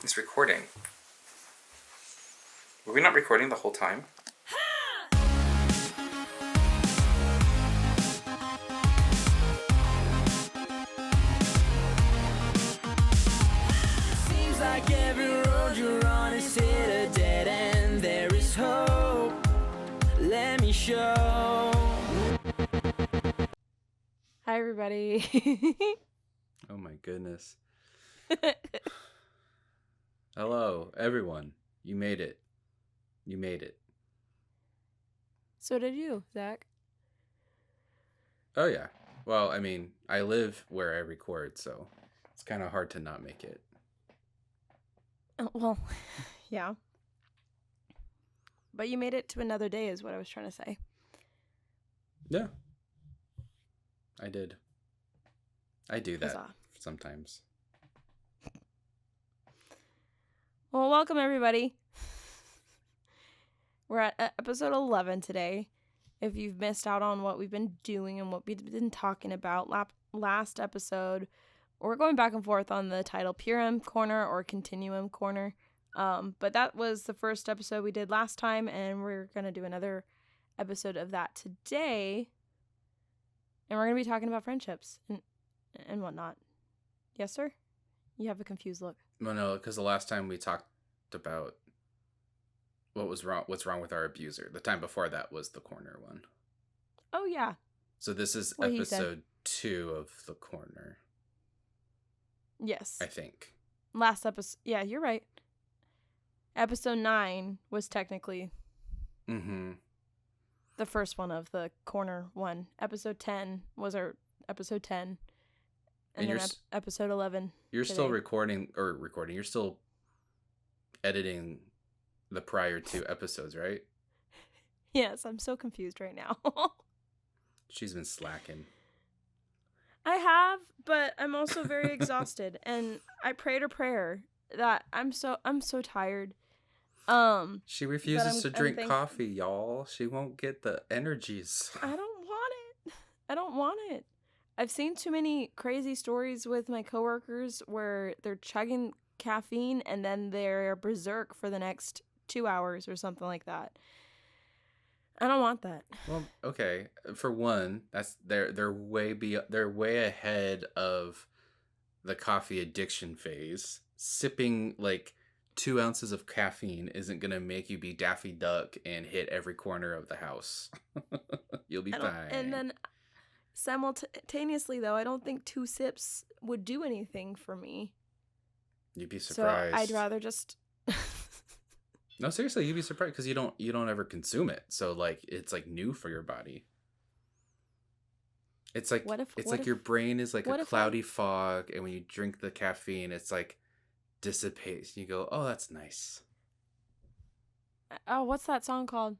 It's recording. Were we not recording the whole time? Seems like every road you're on is hit a dead end. There is hope. Let me show. Hi, everybody. Oh my goodness. Hello, everyone. You made it. You made it. So did you, Zach. Oh yeah. Well, I mean, I live where I record, so it's kind of hard to not make it. Well, yeah. But you made it to another day is what I was trying to say. Yeah. I did. I do that Huzzah. sometimes. Well, welcome, everybody. We're at episode 11 today. If you've missed out on what we've been doing and what we've been talking about last episode, we're going back and forth on the title Purem Corner or Continuum Corner. But that was the first episode we did last time, and we're going to do another episode of that today. And we're going to be talking about friendships and whatnot. Yes, sir? You have a confused look. Well, no, because the last time we talked about what's wrong with our abuser. The time before that was the corner one. Oh, yeah. So this is What he said. episode 2 of the corner, Yes. I think. Last episode. Yeah, you're right. Episode 9 was technically the first one of the corner one. Episode 10 was our episode 10. And then episode 11. You're today. still recording. You're still editing the prior 2 episodes, right? Yes, I'm so confused right now. She's been slacking. I have, but I'm also very exhausted, and I prayed a prayer that I'm so tired. She refuses to drink coffee, y'all. She won't get the energies. I don't want it. I've seen too many crazy stories with my coworkers where they're chugging caffeine and then they're berserk for the next 2 hours or something like that. I don't want that. Well, okay. For one, that's they're way ahead of the coffee addiction phase. Sipping like 2 ounces of caffeine isn't gonna make you be Daffy Duck and hit every corner of the house. You'll be fine. And then simultaneously, though, I don't think 2 sips would do anything for me. You'd be surprised. So I'd rather just. No, seriously, you'd be surprised because you don't ever consume it. So like it's like new for your body. It's like your brain is like a cloudy fog, and when you drink the caffeine, it's like dissipates. You go, oh, that's nice. Oh, what's that song called?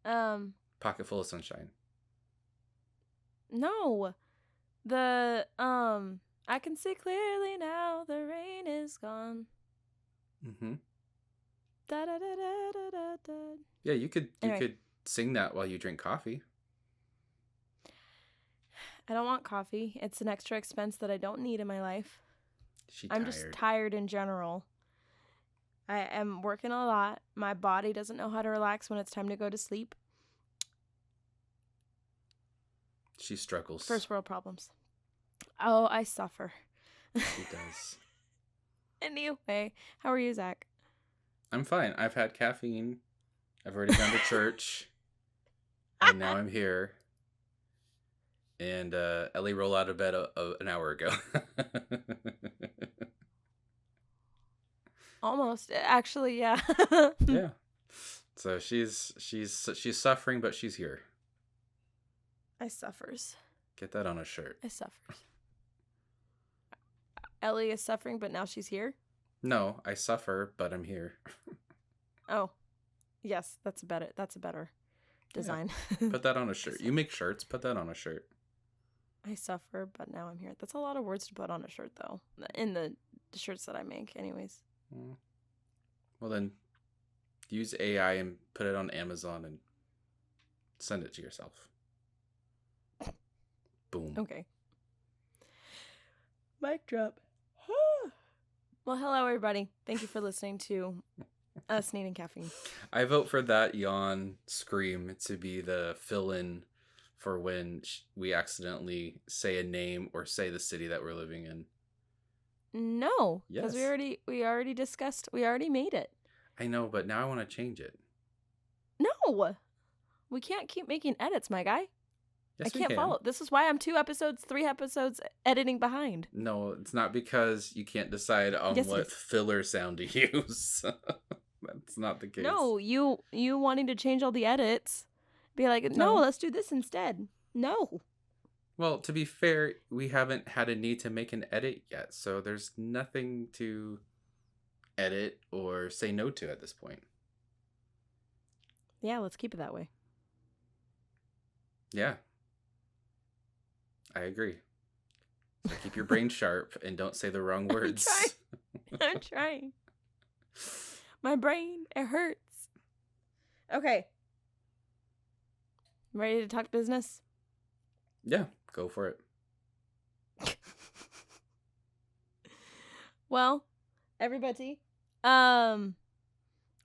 Pocket Full of Sunshine. No, the I can see clearly now. The rain is gone. Mm-hmm. Da da da da da da da. Yeah, you could sing that while you drink coffee. I don't want coffee. It's an extra expense that I don't need in my life. I'm just tired in general. I am working a lot. My body doesn't know how to relax when it's time to go to sleep. She struggles. First world problems. Oh, I suffer. She does. Anyway, how are you, Zach? I'm fine. I've had caffeine. I've already gone to church. And now I'm here. And Ellie rolled out of bed an hour ago. Almost. Actually, yeah. Yeah. So she's suffering, but she's here. I suffers. Get that on a shirt. I suffers. Ellie is suffering, but now she's here? No, I suffer, but I'm here. Oh. Yes, that's a better design. Yeah. Put that on a shirt. You make shirts, put that on a shirt. I suffer, but now I'm here. That's a lot of words to put on a shirt, though. In the shirts that I make, anyways. Well, then use AI and put it on Amazon and send it to yourself. Boom. Okay. Mic drop. Well, hello, everybody. Thank you for listening to us needing caffeine. I vote for that yawn scream to be the fill-in for when we accidentally say a name or say the city that we're living in. No, because Yes. we already discussed. We already made it. I know, but now I want to change it. No, we can't keep making edits, my guy. Yes, I we can't can. follow. This is why I'm 3 episodes editing behind. No, it's not because you can't decide on Yes, it what is. filler sound to use. That's not the case. No, you wanting to change all the edits. Be like, no, No. let's do this instead. No. Well, to be fair, we haven't had a need to make an edit yet, so there's nothing to edit or say no to at this point. Yeah, let's keep it that way. Yeah. I agree. So keep your brain sharp and don't say the wrong words. I'm trying. My brain, it hurts. Okay. Ready to talk business? Yeah, go for it. Well, everybody, we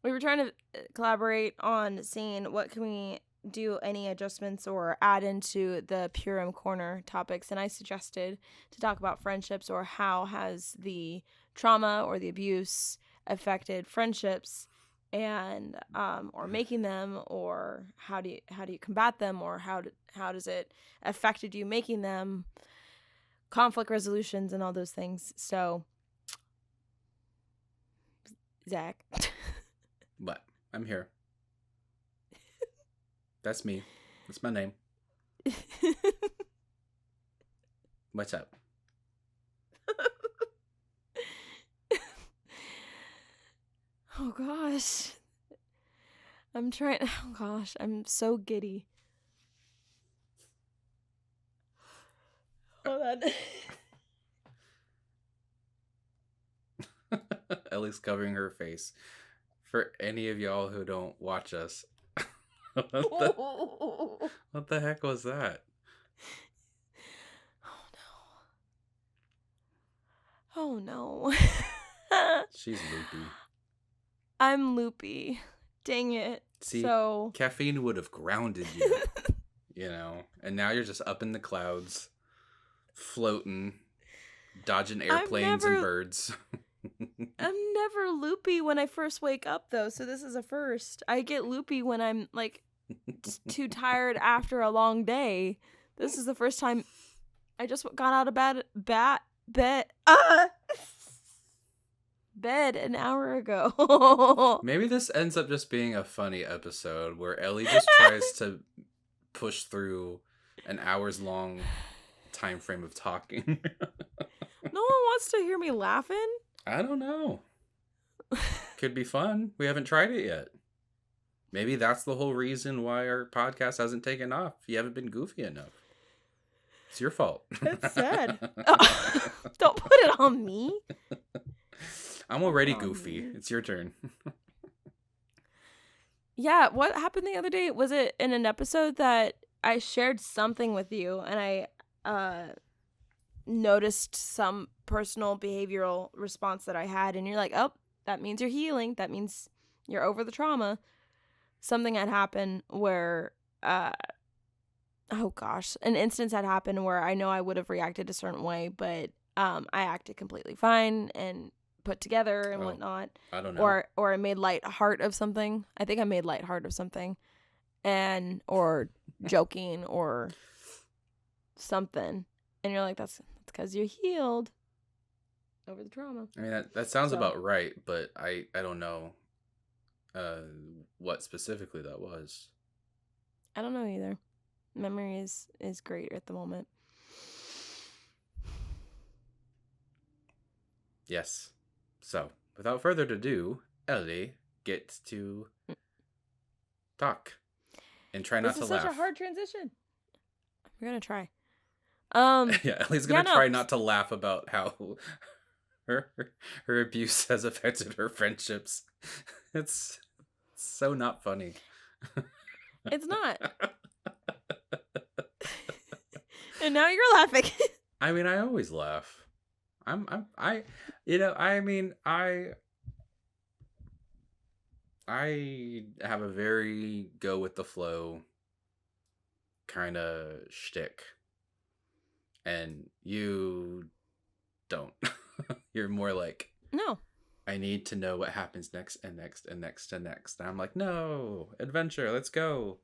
were trying to collaborate on seeing what can we do any adjustments or add into the Purim Corner topics, and I suggested to talk about friendships or how has the trauma or the abuse affected friendships, and or making them, or how do you combat them, or how does it affected you making them, conflict resolutions and all those things. So, Zach. But I'm here. That's me. That's my name. What's up? Oh gosh. I'm trying. Oh gosh, I'm so giddy. Hold on. Ellie's covering her face. For any of y'all who don't watch us, what the heck was that? Oh no. She's loopy. I'm loopy. Dang it. See, So caffeine would have grounded you, and now you're just up in the clouds, floating, dodging airplanes and birds. I'm never loopy when I first wake up, though, so this is a first. I get loopy when I'm, like, just too tired after a long day. This is the first time I just got out of bed an hour ago. Maybe this ends up just being a funny episode where Ellie just tries to push through an hour's long time frame of talking. No one wants to hear me laughing. I don't know. Could be fun. We haven't tried it yet. Maybe that's the whole reason why our podcast hasn't taken off. You haven't been goofy enough. It's your fault. That's sad. Don't put it on me. I'm already goofy. It's your turn. Yeah, what happened the other day? Was it in an episode that I shared something with you and I noticed some personal behavioral response that I had, and you're like, oh, that means you're healing. That means you're over the trauma. Something had happened where, oh gosh, an instance had happened where I know I would have reacted a certain way, but I acted completely fine and put together and whatnot. I don't know. Or I made light heart of something. I think I made light heart of something, or joking or something. And you're like, that's because you're healed over the trauma. I mean, that sounds about right, but I don't know what specifically that was. I don't know either. Memory is great at the moment. Yes. So, without further ado, Ellie gets to talk and try not to laugh. This is such a hard transition. I'm gonna try. Yeah, Ellie's gonna try not to laugh about how her abuse has affected her friendships. It's so not funny. It's not. And now you're laughing. I mean, I always laugh. I, you know, I mean, I have a very go with the flow kind of shtick, and you don't. You're more like, No. I need to know what happens next and next and next and next. And I'm like, no, adventure, let's go.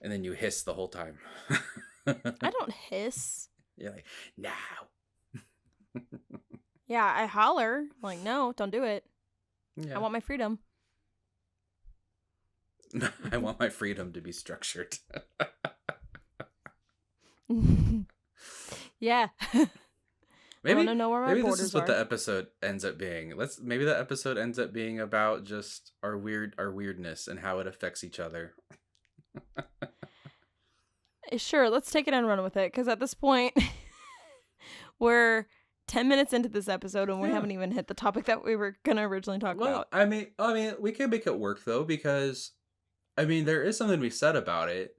And then you hiss the whole time. I don't hiss. You're like, now. Yeah, I holler. Like, no, don't do it. Yeah. I want my freedom. I want my freedom to be structured. Yeah. I Maybe want to know where my maybe this borders is what are. the episode ends up being. Maybe the episode ends up being about just our weirdness and how it affects each other. Sure, let's take it and run with it. Because at this point, we're 10 minutes into this episode and we Yeah. haven't even hit the topic that we were going to originally talk Well, about. I mean, we can make it work though, because I mean, there is something to be said about it.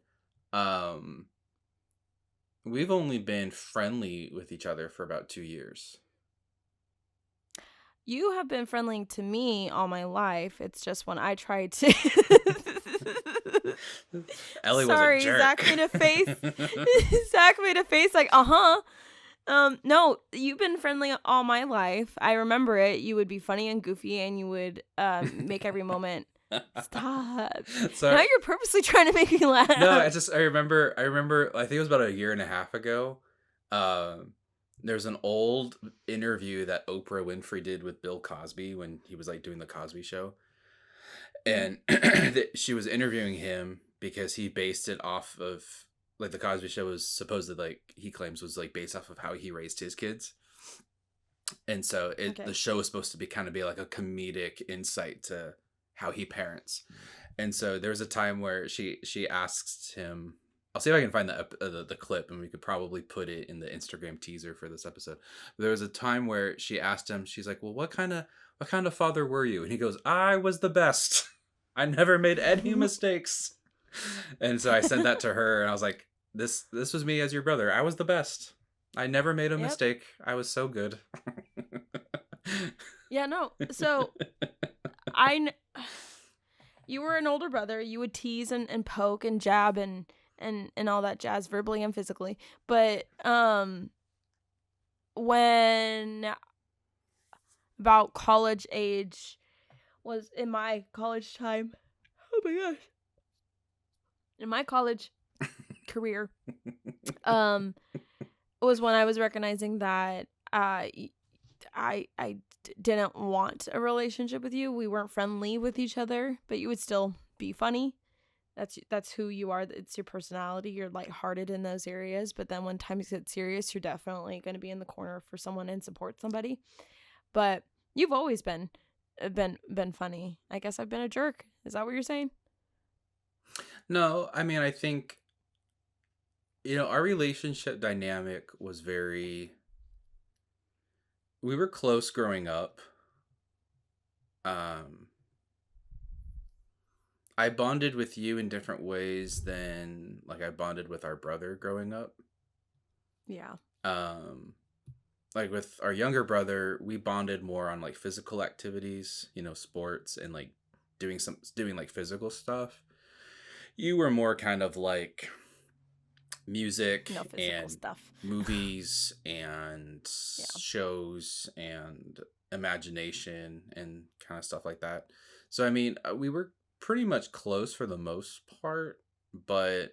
We've only been friendly with each other for about 2 years. You have been friendly to me all my life. It's just when I tried to. Ellie Sorry, was a jerk. Zach made a face. Zach made a face like, no, you've been friendly all my life. I remember it. You would be funny and goofy, and you would make every moment. Stop. So Now you're purposely trying to make me laugh. no, I remember. I think it was about a year and a half ago. There's an old interview that Oprah Winfrey did with Bill Cosby when he was like doing the Cosby Show, and she was interviewing him because he based it off of, like, the Cosby Show was supposedly, like, he claims was like based off of how he raised his kids, and so the show was supposed to be kind of be like a comedic insight to how he parents. And so there was a time where she asks him, I'll see if I can find the clip, and we could probably put it in the Instagram teaser for this episode. But there was a time where she asked him, she's like, well, what kind of father were you? And he goes, I was the best. I never made any mistakes. And so I sent that to her, and I was like, this was me as your brother. I was the best. I never made a mistake. I was so good. Yeah, no. So you were an older brother. You would tease and poke and jab and all that jazz, verbally and physically. But when about college age was in my college time. Oh my gosh. In my college career, was when I was recognizing that I didn't want a relationship with you. We weren't friendly with each other, but you would still be funny. That's who you are. It's your personality. You're lighthearted in those areas, but then when times get serious, you're definitely going to be in the corner for someone and support somebody. But you've always been funny. I guess I've been a jerk. Is that what you're saying? No, I mean, I think, our relationship dynamic was we were close growing up. I bonded with you in different ways than, like, I bonded with our brother growing up. Yeah. Like, with our younger brother, we bonded more on, like, physical activities, sports, and, like, doing like physical stuff. You were more kind of like music and stuff. Movies and shows and imagination and kind of stuff like that. So, I mean, we were pretty much close for the most part, but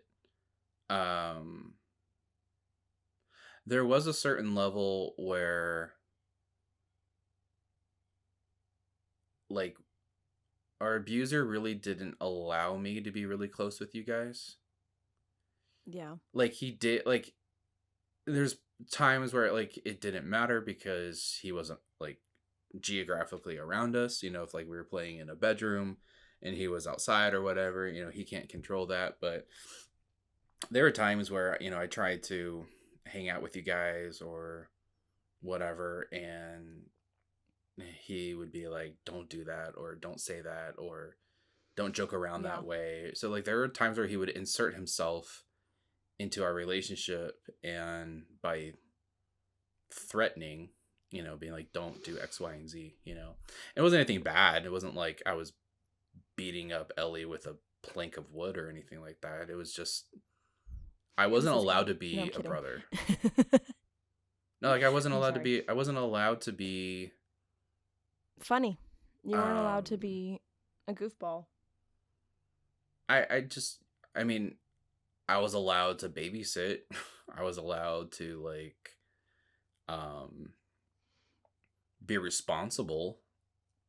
there was a certain level where, like, our abuser really didn't allow me to be really close with you guys. Yeah. Like, he did, like, there's times where, like, it didn't matter because he wasn't, like, geographically around us. If, like, we were playing in a bedroom and he was outside or whatever, he can't control that. But there were times where, I tried to hang out with you guys or whatever, and he would be like, don't do that, or don't say that, or don't joke around that way. So, like, there were times where he would insert himself into our relationship, and by threatening, being like, don't do X, Y, and Z, It wasn't anything bad. It wasn't like I was beating up Ellie with a plank of wood or anything like that. It was just, I It was wasn't his allowed game. to No, I'm be a kidding. brother. No, like I wasn't I'm allowed to sorry. be, I wasn't allowed to be, Funny. You weren't allowed to um, be a goofball. I just, I mean, I was allowed to babysit. I was allowed to like, um, be responsible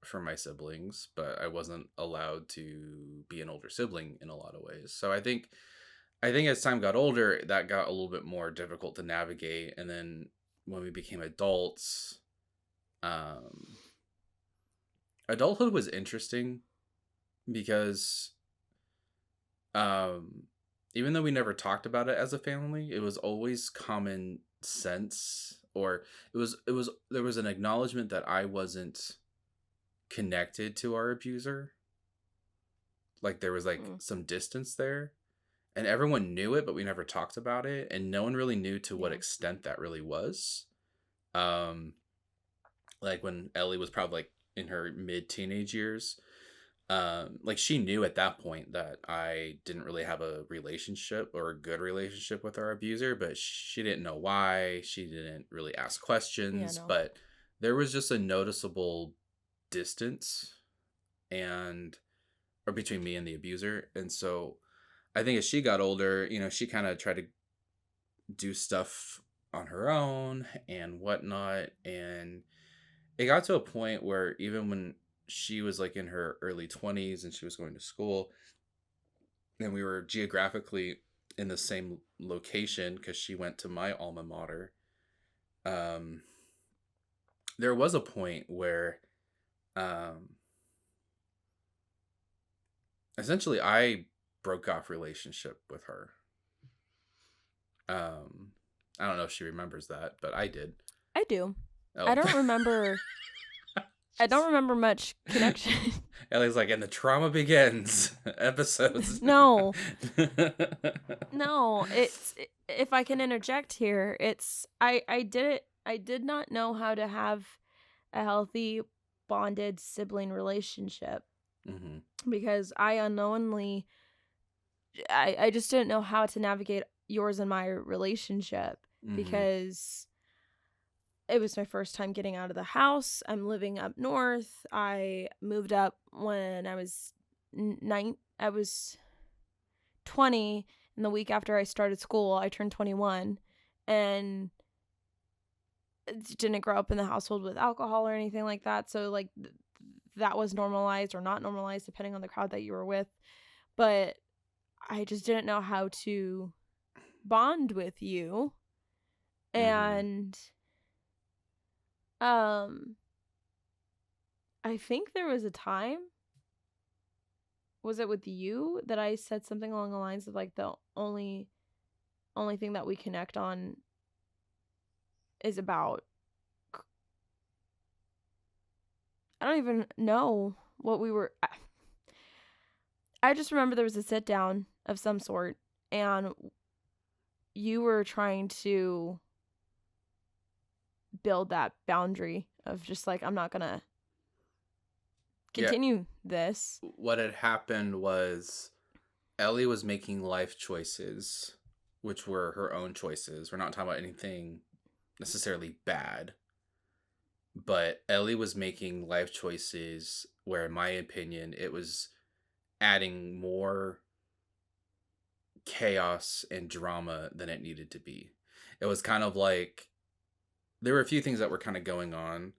for my siblings, but I wasn't allowed to be an older sibling in a lot of ways. So I think as time got older, that got a little bit more difficult to navigate. And then when we became adults, um, adulthood was interesting because um, even though we never talked about it as a family, it was always common sense, or it was there was an acknowledgement that I wasn't connected to our abuser. Like there was like Mm, some distance there, and everyone knew it, but we never talked about it, and no one really knew to what yeah. extent that really was. Um, like when Ellie was probably like in her mid teenage years, like she knew at that point that I didn't really have a relationship or a good relationship with our abuser, but she didn't know why. She didn't really ask Yeah, questions, no. but there was just a noticeable distance and or between me and the abuser. And so I think as she got older, she kind of tried to do stuff on her own and whatnot. And it got to a point where even when she was like in her early 20s and she was going to school, and we were geographically in the same location because she went to my alma mater, um, there was a point where um, essentially I broke off relationship with her. Um, I don't know if she remembers that, but I did. I do. I Oh, don't remember. I don't remember much connection. Ellie's like, and the trauma begins. Episodes. No, no. If I can interject here, I did it. I did not know how to have a healthy bonded sibling relationship Hmm. because I unknowingly I just didn't know how to navigate yours and my relationship Hmm. because it was my first time getting out of the house. I'm living up north. I moved up when I was I was 20, and the week after I started school, I turned 21, and didn't grow up in the household with alcohol or anything like that. So like that was normalized or not normalized depending on the crowd that you were with. But I just didn't know how to bond with you. Hmm. And I think there was a time, was it with you, that I said something along the lines of like the only thing that we connect on is about, I don't even know what we were. I just remember there was a sit down of some sort, and you were trying to build that boundary of just like, I'm not gonna Yeah. continue this. What had happened was Ellie was making life choices, which were her own choices. We're not talking about anything necessarily bad, but Ellie was making life choices where, in my opinion, it was adding more chaos and drama than it needed to be. It was kind of like there were a few things that were kind of going on.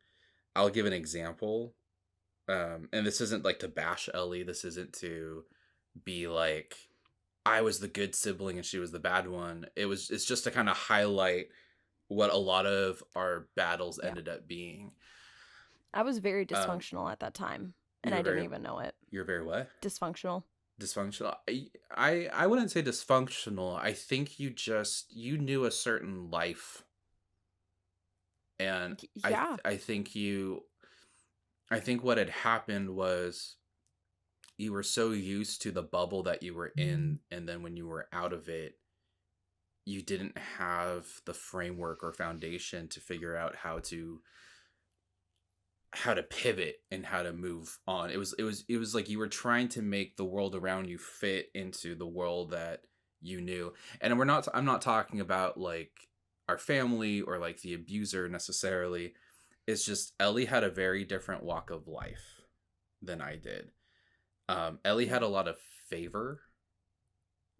I'll give an example. And this isn't like to bash Ellie. This isn't to be like I was the good sibling and she was the bad one. It's just to kind of highlight what a lot of our battles Yeah. ended up being. I was very Um, dysfunctional at that time, and you're I didn't very even know it. you're very what? Dysfunctional. Dysfunctional. I wouldn't say dysfunctional. I think you knew a certain life, and Yeah. I think what had happened was you were so used to the bubble that you were in, and then when you were out of it, you didn't have the framework or foundation to figure out how to pivot and how to move on. It was like you were trying to make the world around you fit into the world that you knew. And I'm not talking about like our family or like the abuser necessarily. It's just Ellie had a very different walk of life than I did. Ellie had Yeah. a lot of favor.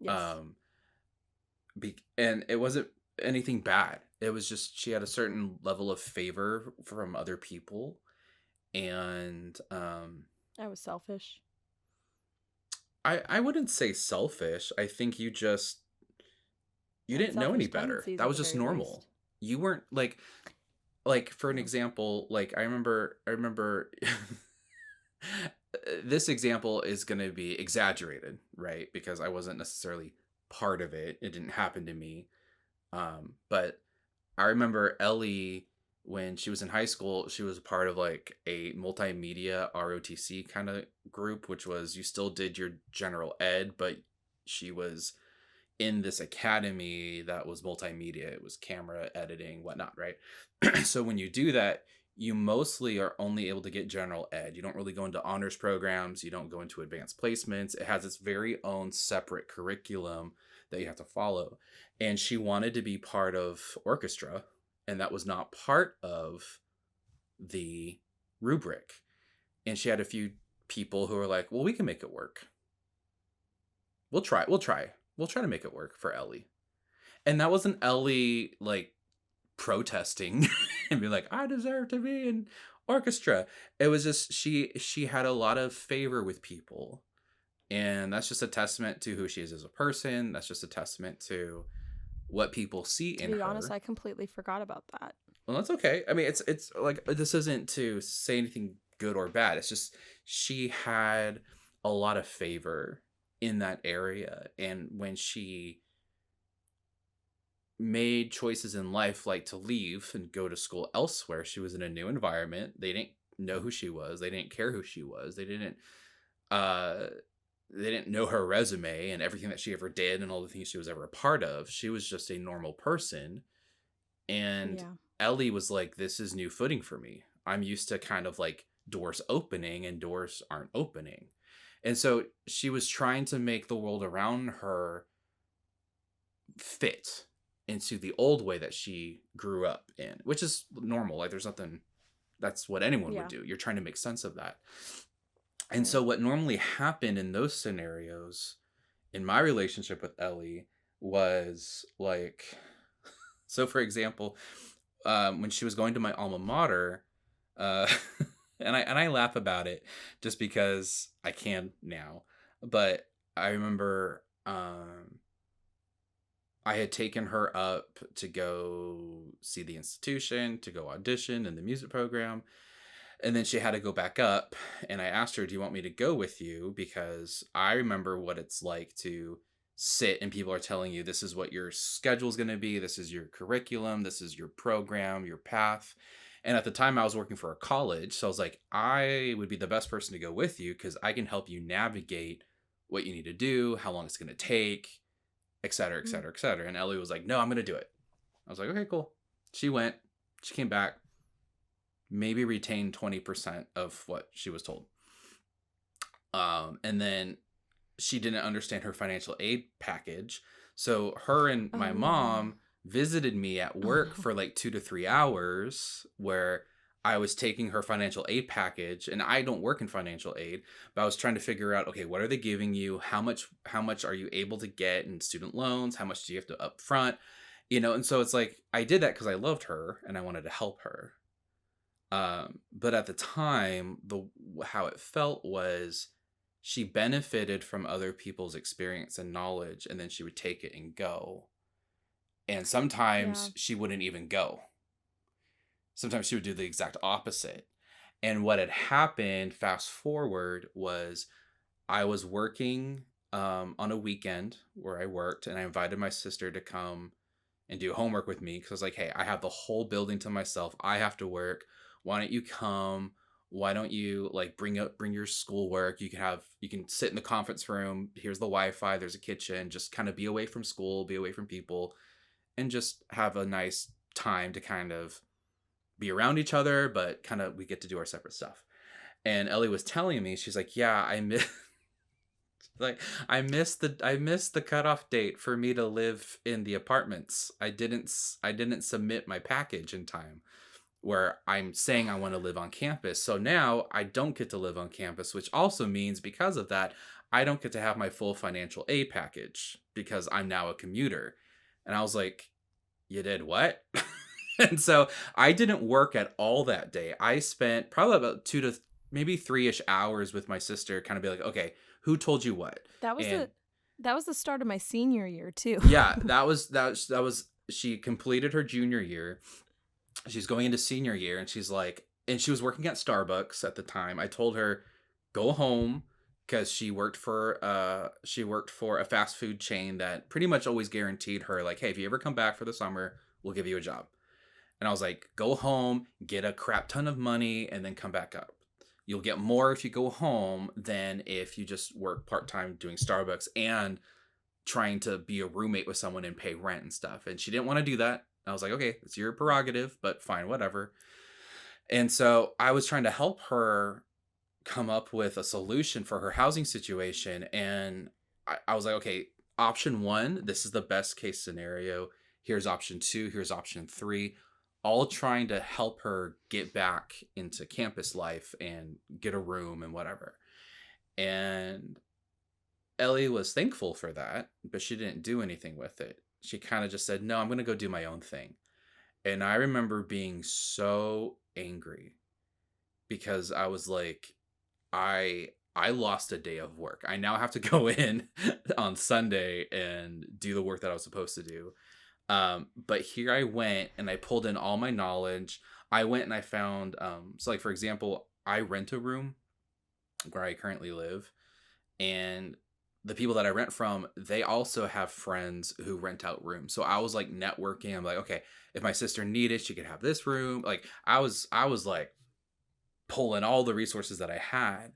Yes. And it wasn't anything bad. It was just she had a certain level of favor from other people. And I was selfish. I wouldn't say selfish. I think you And didn't know any selfish better. tendencies That at was the just very normal. least. You weren't like for an Yeah. example, like I remember this example is going to be exaggerated, right? Because I wasn't necessarily part of it. It didn't happen to me. But I remember Ellie when she was in high school, she was a part of like a multimedia ROTC kind of group, which was you still did your general ed, but she was in this academy that was multimedia. It was camera editing, whatnot, right? So when you do that, you mostly are only able to get general ed. You don't really go into honors programs. You don't go into advanced placements. It has its very own separate curriculum that you have to follow. And she wanted to be part of orchestra, and that was not part of the rubric. And she had a few people who were like, well, we can make it work. We'll try. We'll try to make it work for Ellie. And that wasn't Ellie like protesting and be like, I deserve to be in orchestra. It was just she had a lot of favor with people. And that's just a testament to who she is as a person. That's just a testament to what people see To in be honest, her. I completely forgot about that. Well, that's okay. I mean, it's like this isn't to say anything good or bad. It's just she had a lot of favor in that area, and when she made choices in life like to leave and go to school elsewhere, she was in a new environment. They didn't know who she was. They didn't care who she was. Uh they didn't know her resume and everything that she ever did and all the things she was ever a part of. She was just a normal person. And Yeah. Ellie was like, this is new footing for me. I'm used to kind of like doors opening and doors aren't opening. And so she was trying to make the world around her fit into the old way that she grew up in, which is normal. Like there's nothing, that's what anyone would Yeah. do. You're trying to make sense of that. And Right. so what normally happened in those scenarios in my relationship with Ellie was like, so for example, when she was going to my alma mater, uh, and I laugh about it just because I can now, but I remember I had taken her up to go see the institution, to go audition in the music program. And then she had to go back up. And I asked her, do you want me to go with you? Because I remember what it's like to sit and people are telling you, this is what your schedule is going to be. This is your curriculum. This is your program, your path. And at the time I was working for a college. So I was like, I would be the best person to go with you because I can help you navigate what you need to do, how long it's going to take, et cetera, et cetera, et cetera. And Ellie was like, no, I'm going to do it. I was like, okay, cool. She went, she came back, maybe retained 20% of what she was told. And then she didn't understand her financial aid package. So her and my mom visited me at work for like 2 to 3 hours where I was taking her financial aid package, and I don't work in financial aid, but I was trying to figure out, okay, what are they giving you? How much are you able to get in student loans? How much do you have to upfront? And so it's like, I did that because I loved her and I wanted to help her. But at the time, how it felt was she benefited from other people's experience and knowledge, and then she would take it and go. And sometimes she wouldn't even go. Sometimes she would do the exact opposite. And what had happened, fast forward, was I was working on a weekend where I worked, and I invited my sister to come and do homework with me because I was like, hey, I have the whole building to myself. I have to work. Why don't you come? Why don't you like bring your schoolwork? You can sit in the conference room. Here's the Wi-Fi. There's a kitchen. Just kind of be away from school, be away from people. and just have a nice time to kind of be around each other, but kind of we get to do our separate stuff. And Ellie was telling me, she's like, yeah, I miss like I missed the cutoff date for me to live in the apartments. I didn't submit my package in time where I'm saying I want to live on campus. So now I don't get to live on campus, which also means because of that, I don't get to have my full financial aid package because I'm now a commuter. And I was like, you did what? And so I didn't work at all that day. I spent probably about 2 to maybe 3-ish hours with my sister, kind of be like, okay, who told you what? That was And the start of my senior year too. yeah, that was she completed her junior year. She's going into senior year, and she's like, and she was working at Starbucks at the time. I told her, go home, because she worked for a fast food chain that pretty much always guaranteed her, like, hey, if you ever come back for the summer, we'll give you a job. And I was like, go home, get a crap ton of money, and then come back up. You'll get more if you go home than if you just work part-time doing Starbucks and trying to be a roommate with someone and pay rent and stuff. And she didn't want to do that. I was like, okay, it's your prerogative, but fine, whatever. And so I was trying to help her come up with a solution for her housing situation. And I was like, okay, option 1, this is the best case scenario. Here's option 2, here's option 3, all trying to help her get back into campus life and get a room and whatever. And Ellie was thankful for that, but she didn't do anything with it. She kind of just said, no, I'm going to go do my own thing. And I remember being so angry because I was like, I lost a day of work. I now have to go in on Sunday and do the work that I was supposed to do. But here I went and I pulled in all my knowledge. I went and I found, so like, for example, I rent a room where I currently live, and the people that I rent from, they also have friends who rent out rooms. So I was like networking. I'm like, okay, if my sister needed, she could have this room. Like I was like pulling all the resources that I had.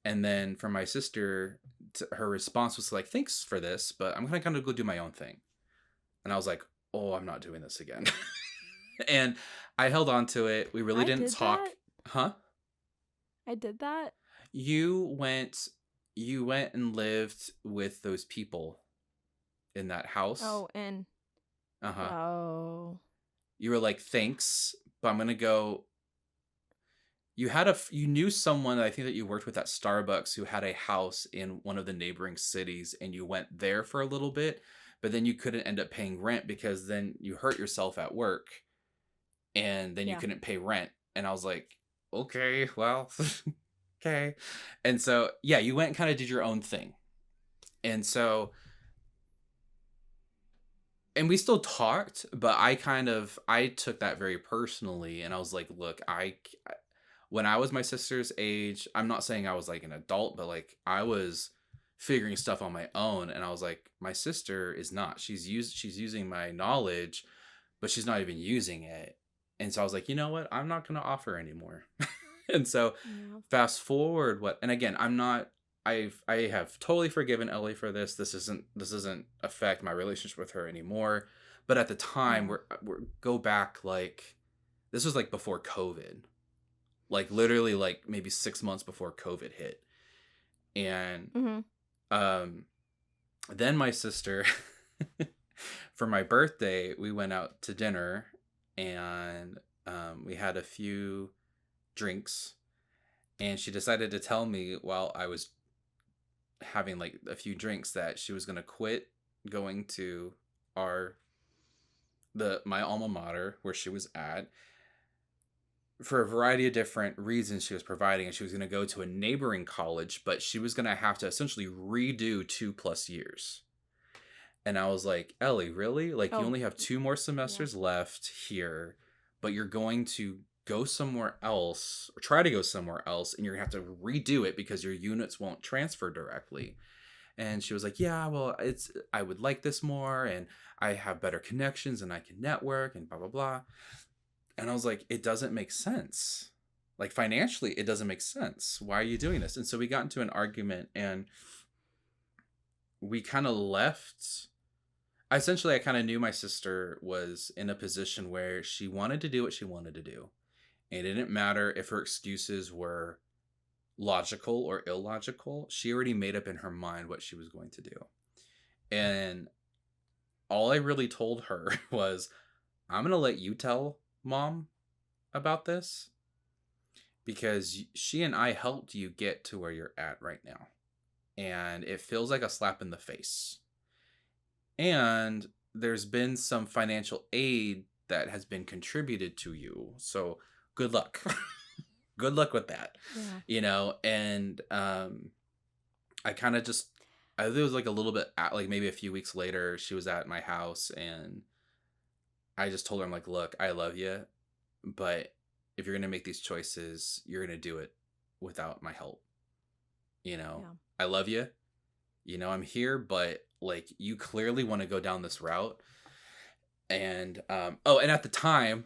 And then for my sister, her response was like, thanks for this, but I'm going to kind of go do my own thing. And I was like, oh, I'm not doing this again. And I held on to it. We really didn't talk. That. Huh? I did that. You went and lived with those people in that house. Oh, and oh, you were like, thanks, but I'm gonna go. You knew someone that I think that you worked with at Starbucks who had a house in one of the neighboring cities, and you went there for a little bit, but then you couldn't end up paying rent because then you hurt yourself at work, and then you couldn't pay rent. And I was like, okay, well. Okay. And so, yeah, you went and kind of did your own thing. And so, and we still talked, but I took that very personally. And I was like, look, when I was my sister's age, I'm not saying I was like an adult, but like I was figuring stuff on my own. And I was like, my sister is not. She's using my knowledge, but she's not even using it. And so I was like, you know what? I'm not going to offer anymore. And so fast forward and again, I have totally forgiven Ellie for this. This doesn't affect my relationship with her anymore. But at the time, we're go back, like, this was like before COVID, like literally like maybe 6 months before COVID hit. And then my sister, for my birthday, we went out to dinner, and we had a few drinks, and she decided to tell me while I was having like a few drinks that she was going to quit going to my alma mater where she was at for a variety of different reasons she was providing, and she was going to go to a neighboring college, but she was going to have to essentially redo 2+ years. And I was like, Ellie, really? Like, you only have 2 more semesters left here, but you're going to go somewhere else, or try to go somewhere else, and you're gonna have to redo it because your units won't transfer directly. And she was like, yeah, well, I would like this more, and I have better connections, and I can network, and blah blah blah. And I was like, it doesn't make sense. Like, financially, it doesn't make sense. Why are you doing this? And so we got into an argument, and we kind of left. essentially, I kind of knew my sister was in a position where she wanted to do what she wanted to do. And it didn't matter if her excuses were logical or illogical. She already made up in her mind what she was going to do. And all I really told her was, I'm going to let you tell mom about this because she and I helped you get to where you're at right now. And it feels like a slap in the face. And there's been some financial aid that has been contributed to you. So good luck. Good luck with that. Yeah. And I kind of just, I think it was like a little bit, like maybe a few weeks later, she was at my house and I just told her, I'm like, look, I love you, but if you're going to make these choices, you're going to do it without my help. Yeah. I love you. I'm here, but like, you clearly want to go down this route. And, and at the time,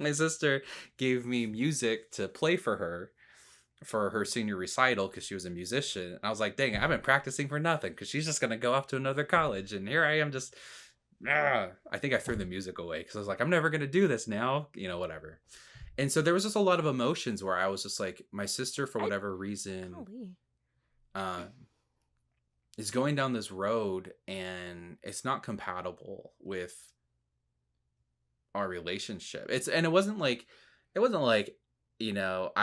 my sister gave me music to play for her senior recital because she was a musician. And I was like, dang, I've been practicing for nothing because she's just going to go off to another college. And here I am just, I think I threw the music away because I was like, I'm never going to do this now, whatever. And so there was just a lot of emotions where I was just like, my sister, for whatever reason, is going down this road and it's not compatible with our relationship. It wasn't like I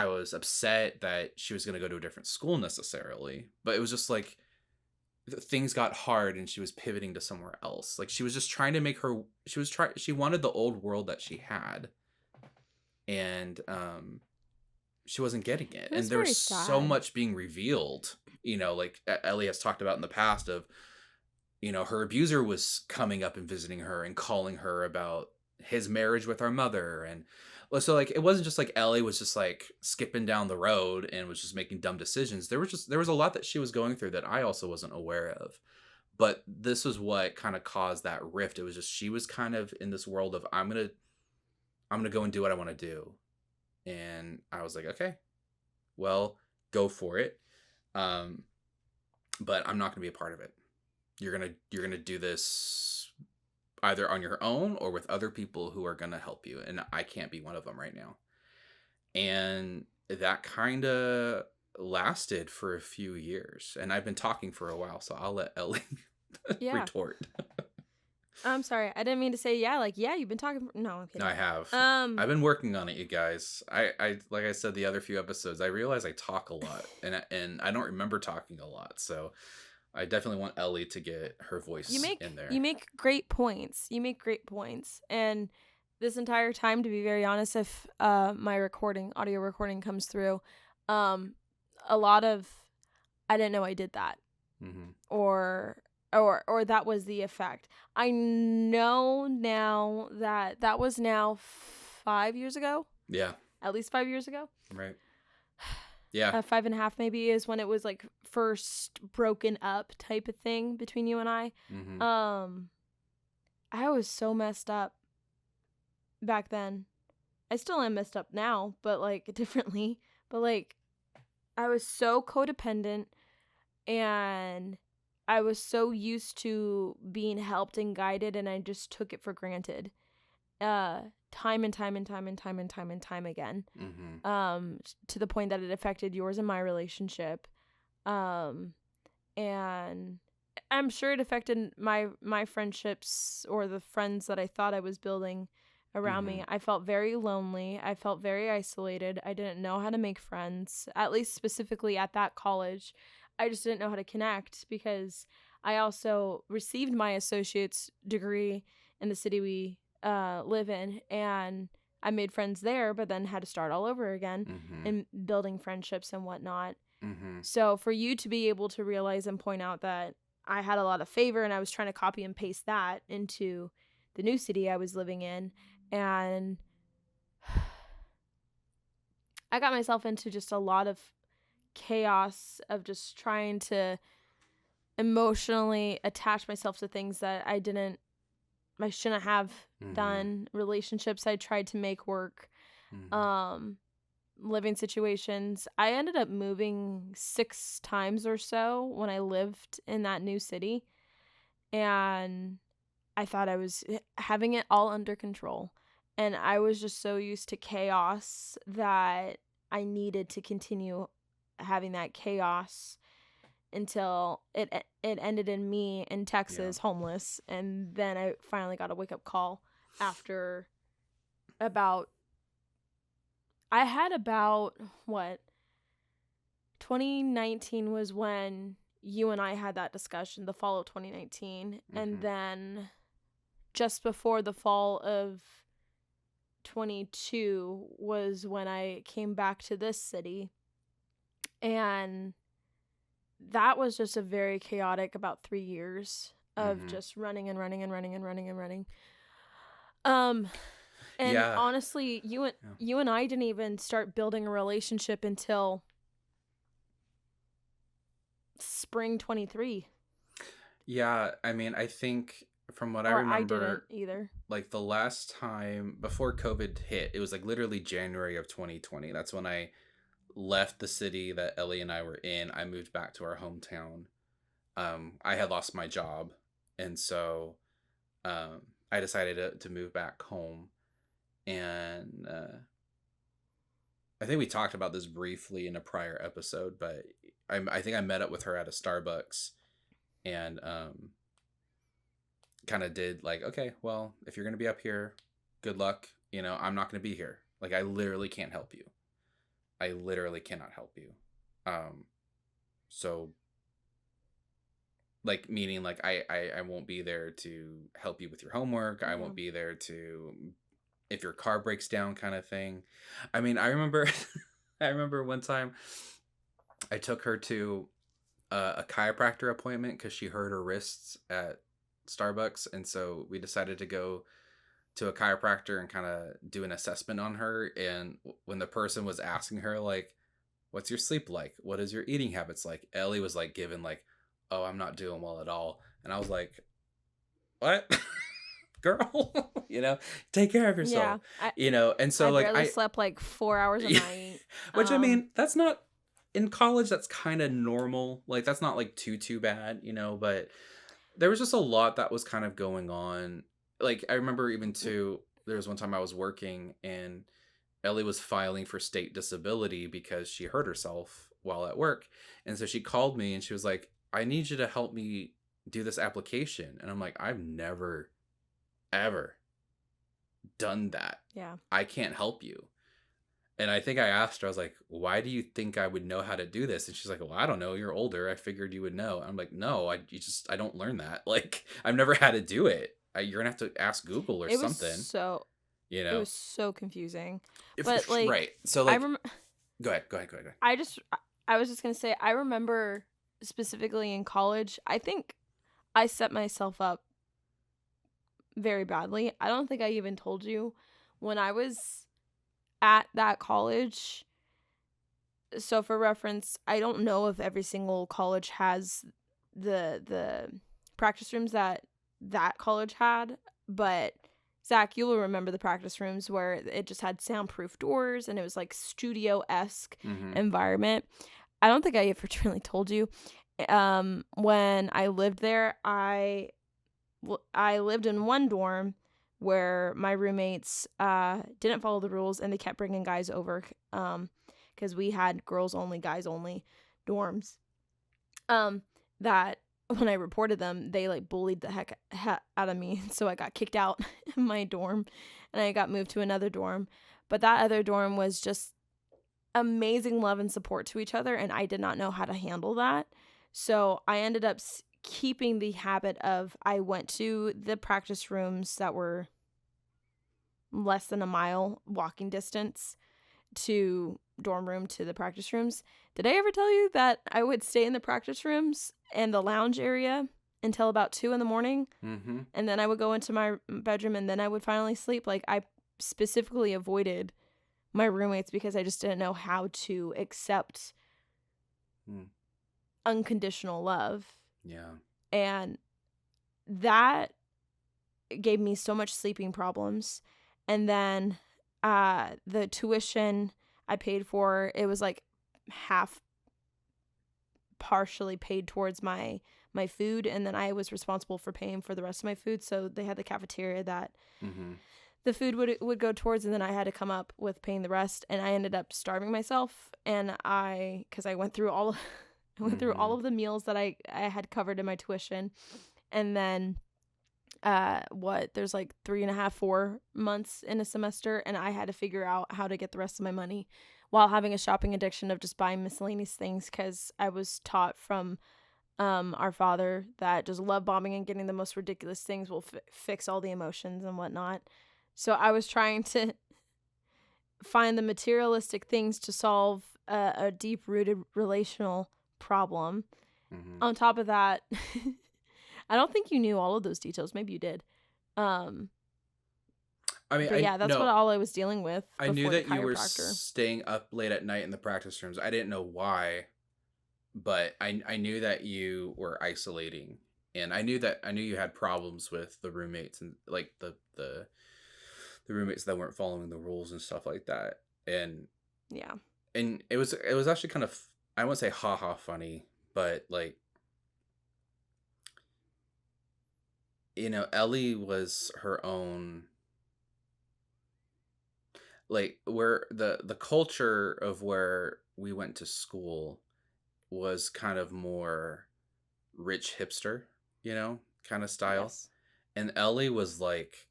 was upset that she was going to go to a different school necessarily, but it was just like things got hard and she was pivoting to somewhere else. Like she was just trying to she wanted the old world that she had, and she wasn't getting it. And there was so much being revealed, like Ellie has talked about in the past of, her abuser was coming up and visiting her and calling her about his marriage with our mother. And so like it wasn't just like Ellie was just like skipping down the road and was just making dumb decisions. There was a lot that she was going through that I also wasn't aware of. But this was what kind of caused that rift. It was just she was kind of in this world of I'm gonna go and do what I want to do. And I was like, okay, well, go for it. But I'm not gonna be a part of it. You're gonna do this either on your own or with other people who are going to help you. And I can't be one of them right now. And that kind of lasted for a few years. And I've been talking for a while, so I'll let Ellie retort. I'm sorry. I didn't mean to say, you've been talking. No, I'm kidding. No, I have. I've been working on it, you guys. I like I said, the other few episodes, I realize I talk a lot and I don't remember talking a lot. So I definitely want Ellie to get her voice in there. You make great points. And this entire time, to be very honest, if my audio recording comes through, a lot of I didn't know I did that, or that was the effect. I know now that was now 5 years ago. Yeah, at least 5 years ago. Right. Yeah. 5.5 maybe is when it was like first broken up type of thing between you and I. I was so messed up back then. I still am messed up now, but like differently. But like I was so codependent and I was so used to being helped and guided, and I just took it for granted. Time and time again. To the point that it affected yours and my relationship. And I'm sure it affected my friendships or the friends that I thought I was building around me. I felt very lonely. I felt very isolated. I didn't know how to make friends, at least specifically at that college. I just didn't know how to connect because I also received my associate's degree in the city we live in, and I made friends there, but then had to start all over again and building friendships and whatnot. So for you to be able to realize and point out that I had a lot of favor and I was trying to copy and paste that into the new city I was living in, and I got myself into just a lot of chaos of just trying to emotionally attach myself to things that I shouldn't have done. Relationships I tried to make work. Living situations. I ended up moving 6 times or so when I lived in that new city. and I thought I was having it all under control. And I was just so used to chaos that I needed to continue having that chaos until it ended in me in Texas, homeless. And then I finally got a wake-up call after about, I had about, what, 2019 was when you and I had that discussion, the fall of 2019. And then just before the fall of 22 was when I came back to this city. And that was just a very chaotic about 3 years of just running and running and running and running and running. And honestly, you and I didn't even start building a relationship until spring 23. Yeah, I mean, I think from what I Or remember, I didn't either. like the last time before COVID hit, it was like literally January of 2020. That's when I left the city that Ellie and I were in. I moved back to our hometown. I had lost my job, and so I decided to move back home. And I think we talked about this briefly in a prior episode, but I think I met up with her at a Starbucks, and kind of did like, okay, well, if you're gonna be up here, good luck. You know, I'm not gonna be here. Like, I literally can't help you. I literally cannot help you. So, like, meaning like I won't be there to help you with your homework. I won't be there to, if your car breaks down, kind of thing. I mean, I remember I remember one time I took her to a chiropractor appointment because she hurt her wrists at Starbucks, and so we decided to go to a chiropractor and kind of do an assessment on her. And when the person was asking her like, what's your sleep like, what is your eating habits like, Ellie was like given like, oh, I'm not doing well at all. And I was like, what? Girl, you know, take care of yourself. You know. And so I like barely slept like 4 hours a night, which I mean, that's not, in college that's kind of normal. Like, that's not like too bad, you know. But there was just a lot that was kind of going on. Like, I remember even too, there was one time I was working and Ellie was filing for state disability because she hurt herself while at work. And so she called me and she was like, I need you to help me do this application. And I'm like, I've never, ever done that. Yeah. I can't help you. And I think I asked her, I was like, why do you think I would know how to do this? And she's like, well, I don't know. You're older. I figured you would know. I'm like, no, I don't learn that. Like, I've never had to do it. You're going to have to ask Google or something. You know, it was so confusing. But like, right. So like, go ahead. I was just going to say, I remember specifically in college, I think I set myself up very badly. I don't think I even told you when I was at that college. So for reference, I don't know if every single college has the practice rooms that college had, but Zach, you will remember the practice rooms where it just had soundproof doors and it was like studio-esque environment. I don't think I ever really told you. When I lived there, I lived in one dorm where my roommates didn't follow the rules and they kept bringing guys over because we had girls only, guys only dorms. That when I reported them, they like bullied the heck out of me. So I got kicked out of my dorm and I got moved to another dorm. But that other dorm was just amazing love and support to each other. And I did not know how to handle that. So I ended up keeping the habit of, I went to the practice rooms that were less than a mile walking distance to dorm room to the practice rooms. Did I ever tell you that I would stay in the practice rooms and the lounge area until about 2 a.m? And then I would go into my bedroom and then I would finally sleep. Like, I specifically avoided my roommates because I just didn't know how to accept unconditional love. Yeah. And that gave me so much sleeping problems. And then the tuition I paid for, it was like half partially paid towards my my food, and then I was responsible for paying for the rest of my food. So they had the cafeteria that Mm-hmm. the food would go towards, and then I had to come up with paying the rest, and I ended up starving myself. And because I went through all I went through all Mm-hmm. of the meals that I had covered in my tuition, and then there's like 3.5 4 months in a semester, and I had to figure out how to get the rest of my money while having a shopping addiction of just buying miscellaneous things, because I was taught from our father that just love bombing and getting the most ridiculous things will fix all the emotions and whatnot. So I was trying to find the materialistic things to solve a deep rooted relational problem. Mm-hmm. On top of that, I don't think you knew all of those details. Maybe you did. Um, I mean, but yeah, that's what all I was dealing with I knew before the that you were chiropractor. staying up late at night in the practice rooms. I didn't know why, but I knew that you were isolating, and I knew you had problems with the roommates, and like the roommates that weren't following the rules and stuff like that. Yeah. And it was actually kind of, I won't say haha funny, but like, you know, Ellie was her own, like, where the culture of where we went to school was kind of more rich hipster, you know, kind of style. Yes. And Ellie was like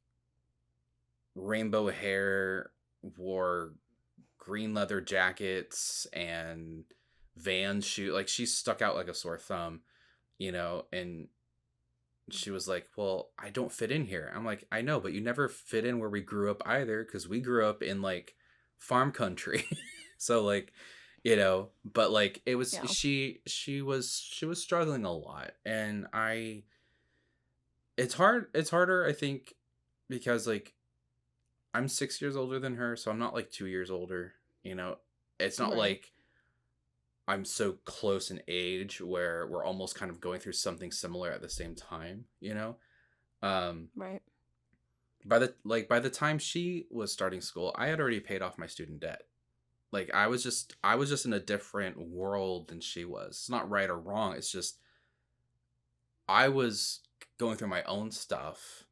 rainbow hair, wore green leather jackets and Vans shoe. Like, she stuck out like a sore thumb, you know. And she was like, well, I don't fit in here. I'm like, I know, but you never fit in where we grew up either, because we grew up in like farm country. So like, you know, but like, it was, Yeah. she was struggling a lot. And it's harder, I think, because like, I'm 6 years older than her, so I'm not like 2 years older, you know. It's not Right. like I'm so close in age where we're almost kind of going through something similar at the same time, you know. Right. By the time she was starting school, I had already paid off my student debt. Like, I was just in a different world than she was. It's not right or wrong. It's just I was going through my own stuff,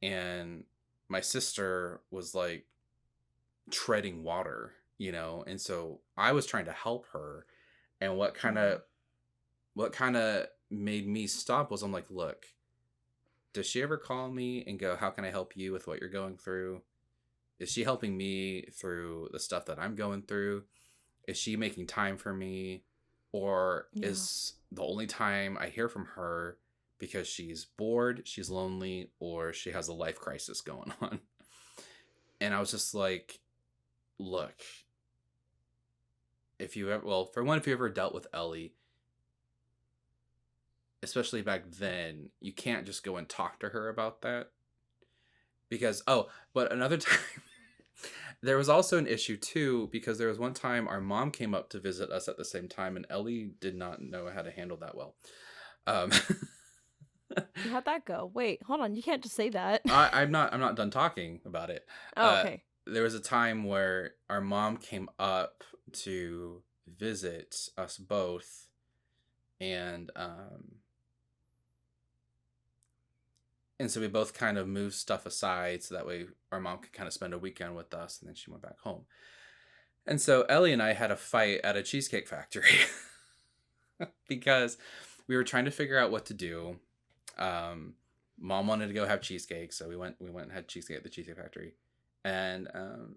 and my sister was like treading water, you know. And so I was trying to help her. And what kind of made me stop was, I'm like, look, does she ever call me and go, how can I help you with what you're going through? Is she helping me through the stuff that I'm going through? Is she making time for me? Or is the only time I hear from her because she's bored, she's lonely, or she has a life crisis going on? And I was just like, look, if you ever dealt with Ellie, especially back then, you can't just go and talk to her about that. Because, but another time, there was also an issue too, because there was one time our mom came up to visit us at the same time, and Ellie did not know how to handle that well. How'd that go? Wait, hold on. You can't just say that. I'm not done talking about it. Oh, okay. There was a time where our mom came up to visit us both, and so we both kind of moved stuff aside so that way our mom could kind of spend a weekend with us, and then she went back home. And so Ellie and I had a fight at a cheesecake factory because we were trying to figure out what to do. Mom wanted to go have cheesecake, so we went and had cheesecake at the cheesecake factory. And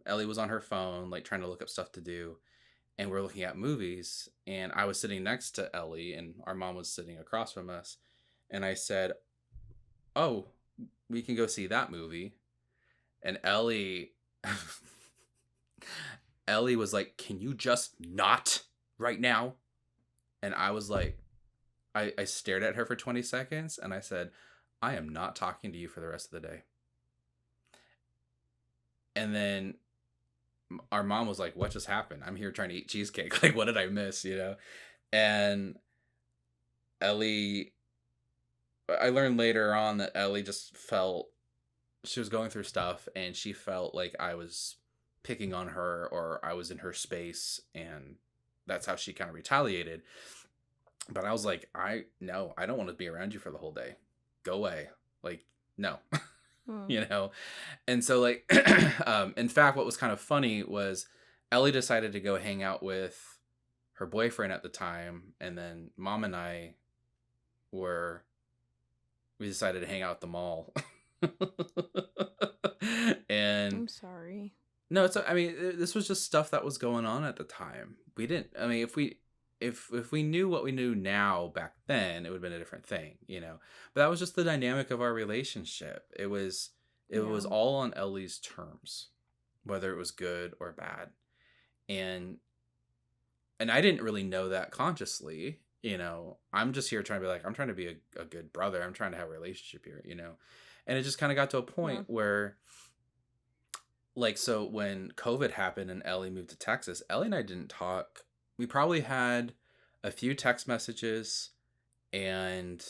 Ellie was on her phone, like, trying to look up stuff to do. And we're looking at movies, and I was sitting next to Ellie, and our mom was sitting across from us. And I said, oh, we can go see that movie. And Ellie was like, can you just not right now? And I was like, I stared at her for 20 seconds, and I said, I am not talking to you for the rest of the day. And then our mom was like, what just happened? I'm here trying to eat cheesecake. Like, what did I miss, you know? And Ellie, I learned later on that Ellie just felt she was going through stuff, and she felt like I was picking on her, or I was in her space, and that's how she kind of retaliated. But I was like, no, I don't want to be around you for the whole day. Go away. Like, no. Hmm. You know? And so like in fact, what was kind of funny was Ellie decided to go hang out with her boyfriend at the time, and then mom and I were we decided to hang out at the mall. And I'm sorry. no, I mean, this was just stuff that was going on at the time. We didn't. I mean, if we knew what we knew now back then, it would have been a different thing, you know. But that was just the dynamic of our relationship. It was Yeah. all on Ellie's terms, whether it was good or bad, and I didn't really know that consciously. You know, I'm just here trying to be like, I'm trying to be a good brother. I'm trying to have a relationship here, you know. And it just kind of got to a Yeah. point where, like, so when COVID happened and Ellie moved to Texas, Ellie and I didn't talk. We probably had a few text messages, and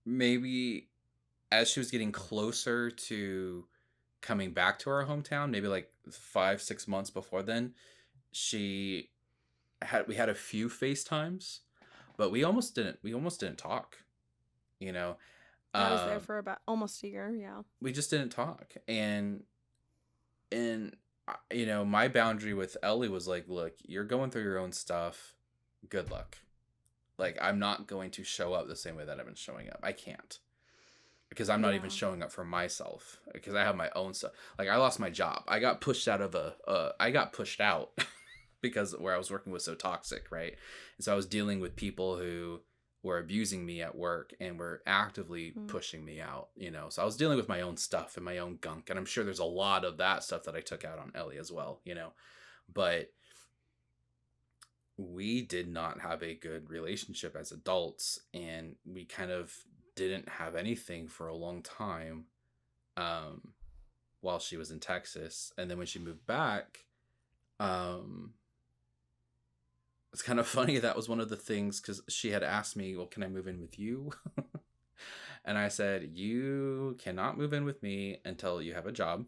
maybe as she was getting closer to coming back to our hometown, maybe like 5, 6 months before then, she we had a few FaceTimes, but we almost didn't talk, you know. I was there Um, for about almost a year. Yeah. we just didn't talk, and you know, my boundary with Ellie was like, look, you're going through your own stuff. Good luck. Like, I'm not going to show up the same way that I've been showing up. I can't, because I'm not even Yeah. showing up for myself, because I have my own stuff. Like, I lost my job. I got pushed out of I got pushed out because where I was working was so toxic, right? And so I was dealing with people who were abusing me at work and were actively Mm. pushing me out, you know. So I was dealing with my own stuff and my own gunk, and I'm sure there's a lot of that stuff that I took out on Ellie as well, you know. But we did not have a good relationship as adults, and we kind of didn't have anything for a long time, um while she was in Texas. And then when she moved back, um it's kind of funny, that was one of the things, because she had asked me, well, can I move in with you? And I said, you cannot move in with me until you have a job,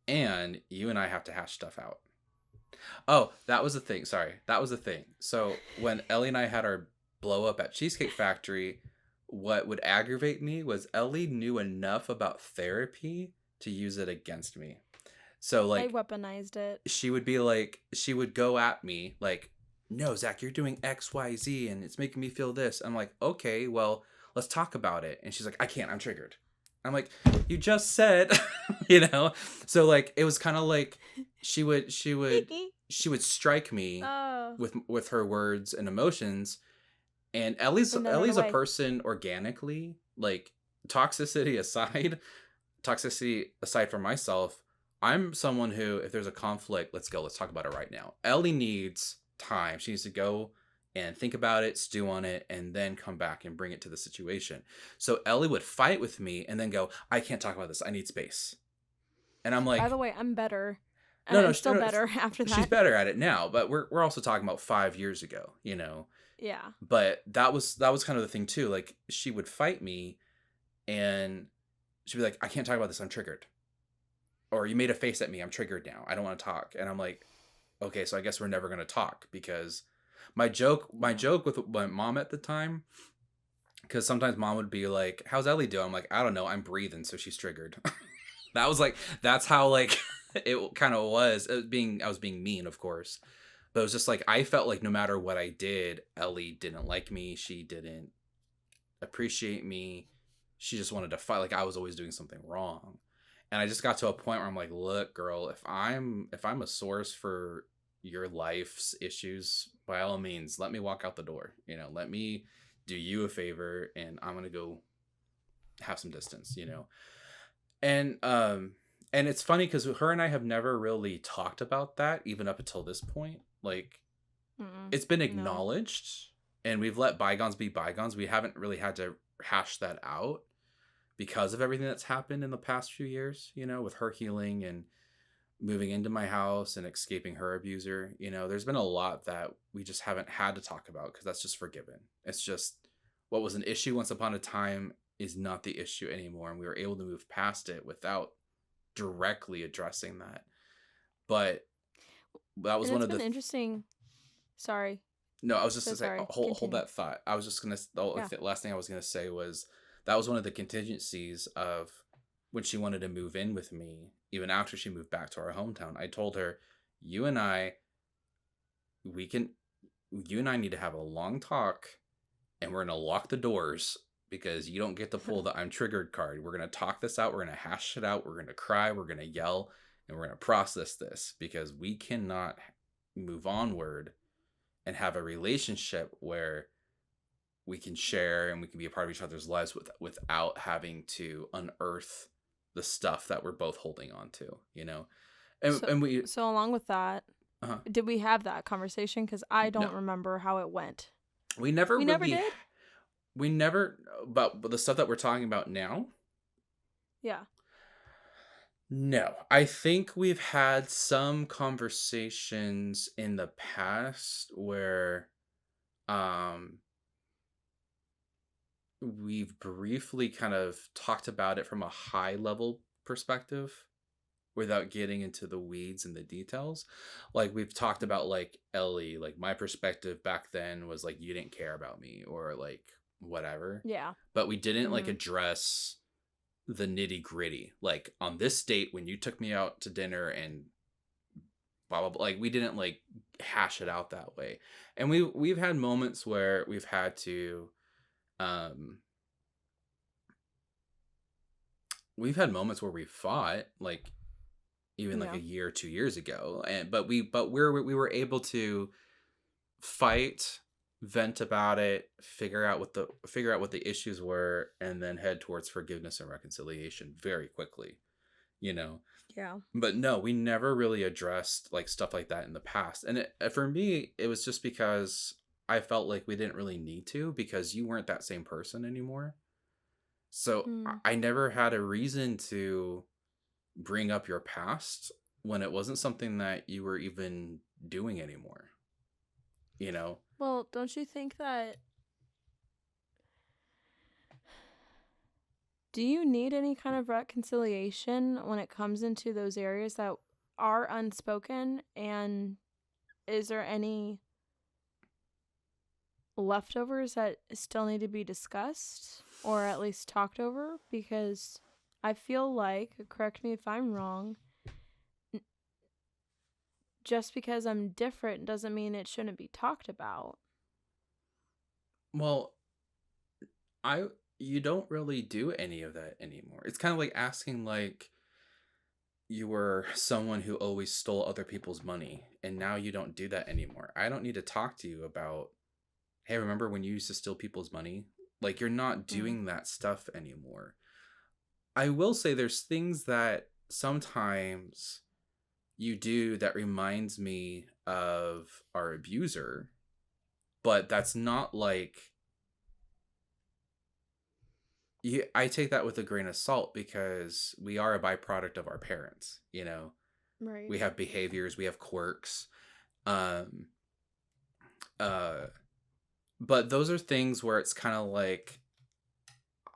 and you and I have to hash stuff out. Oh, that was the thing. Sorry. That was the thing. So when Ellie and I had our blow up at Cheesecake Factory, what would aggravate me was Ellie knew enough about therapy to use it against me. So, I like, weaponized it. she would be like, she would go at me like, no, Zach, you're doing XYZ and it's making me feel this. I'm like, okay, well, let's talk about it. And she's like, I can't, I'm triggered. I'm like, you just said, you know? So like, it was kind of like she would strike me Oh. with her words and emotions. And And then run Ellie's a away. person organically, like, toxicity aside from myself, I'm someone who, if there's a conflict, let's talk about it right now. Ellie needs time. She needs to go and think about it, stew on it, and then come back and bring it to the situation. So Ellie would fight with me and then go, I can't talk about this. I need space. And I'm By like, the way, I'm better. no, no, I'm still no, better after she's that. better at it now, but we're also talking about 5 years ago, you know. Yeah. But that was kind of the thing too. Like, she would fight me, and she'd be like, I can't talk about this. I'm triggered. Or you made a face at me. I'm triggered now. I don't want to talk. And I'm like, okay, so I guess we're never going to talk, because my joke with my mom at the time, because sometimes mom would be like, how's Ellie doing? I'm like, I don't know. I'm breathing. So she's triggered. That's how, like, it kind of was. I was being mean, of course. But it was just like, I felt like no matter what I did, Ellie didn't like me. She didn't appreciate me. She just wanted to fight. Like, I was always doing something wrong. And I just got to a point where I'm like, look, girl, if I'm a source for your life's issues, by all means, let me walk out the door. You know, let me do you a favor, and I'm gonna go have some distance, you know. And it's funny because her and I have never really talked about that, even up until this point. Like, Mm-mm. it's been No. acknowledged, and we've let bygones be bygones. We haven't really had to hash that out because of everything that's happened in the past few years, you know, with her healing and moving into my house and escaping her abuser. You know, there's been a lot that we just haven't had to talk about because that's just forgiven. It's just, what was an issue once upon a time is not the issue anymore, and we were able to move past it without directly addressing that. But that was And one it's of been the interesting. Sorry. No, I was just So gonna say, sorry. hold Continue. that thought. I was just gonna, Yeah. the last thing I was gonna say was that was one of the contingencies of when she wanted to move in with me, even after she moved back to our hometown. I told her, you and I, we can, you and I need to have a long talk, and we're gonna lock the doors because you don't get to pull the I'm triggered card. We're gonna talk this out. We're gonna hash it out. We're gonna cry. We're gonna yell, and we're gonna process this because we cannot move onward and have a relationship where we can share and we can be a part of each other's lives without having to unearth the stuff that we're both holding on to, you know? And, So, and we, so along with that, uh did we have that conversation? Because I no, don't remember how it went. we never We never really, did? we never, but the stuff that we're talking about now, Yeah. no. I think we've had some conversations in the past where, um, we've briefly kind of talked about it from a high level perspective without getting into the weeds and the details. Like we've talked about like Ellie, like my perspective back then was like you didn't care about me or like whatever. Yeah. But we didn't like Mm-hmm. address the nitty gritty. Like on this date when you took me out to dinner and blah blah blah, like we didn't like hash it out that way. And we've had moments where we've had to um we've had moments where we fought like even like Yeah. a year or 2 years ago, and we were able to fight, vent about it, figure out what the issues were, and then head towards forgiveness and reconciliation very quickly, you know. Yeah. But no, we never really addressed like stuff like that in the past, and for me it was just because I felt like we didn't really need to because you weren't that same person anymore. So Mm. I never had a reason to bring up your past when it wasn't something that you were even doing anymore, you know? Well, don't you think that... Do you need any kind of reconciliation when it comes into those areas that are unspoken? And is there any leftovers that still need to be discussed or at least talked over? Because I feel like, correct me if I'm wrong, just because I'm different doesn't mean it shouldn't be talked about. Well, I you don't really do any of that anymore. It's kind of like asking like you were someone who always stole other people's money and now you don't do that anymore. I don't need to talk to you about, hey, remember when you used to steal people's money? Like you're not Mm. doing that stuff anymore. I will say there's things that sometimes you do that reminds me of our abuser, but that's not like I take that with a grain of salt because we are a byproduct of our parents, you know. Right. We have behaviors, we have quirks. Um uh but those are things where it's kind of like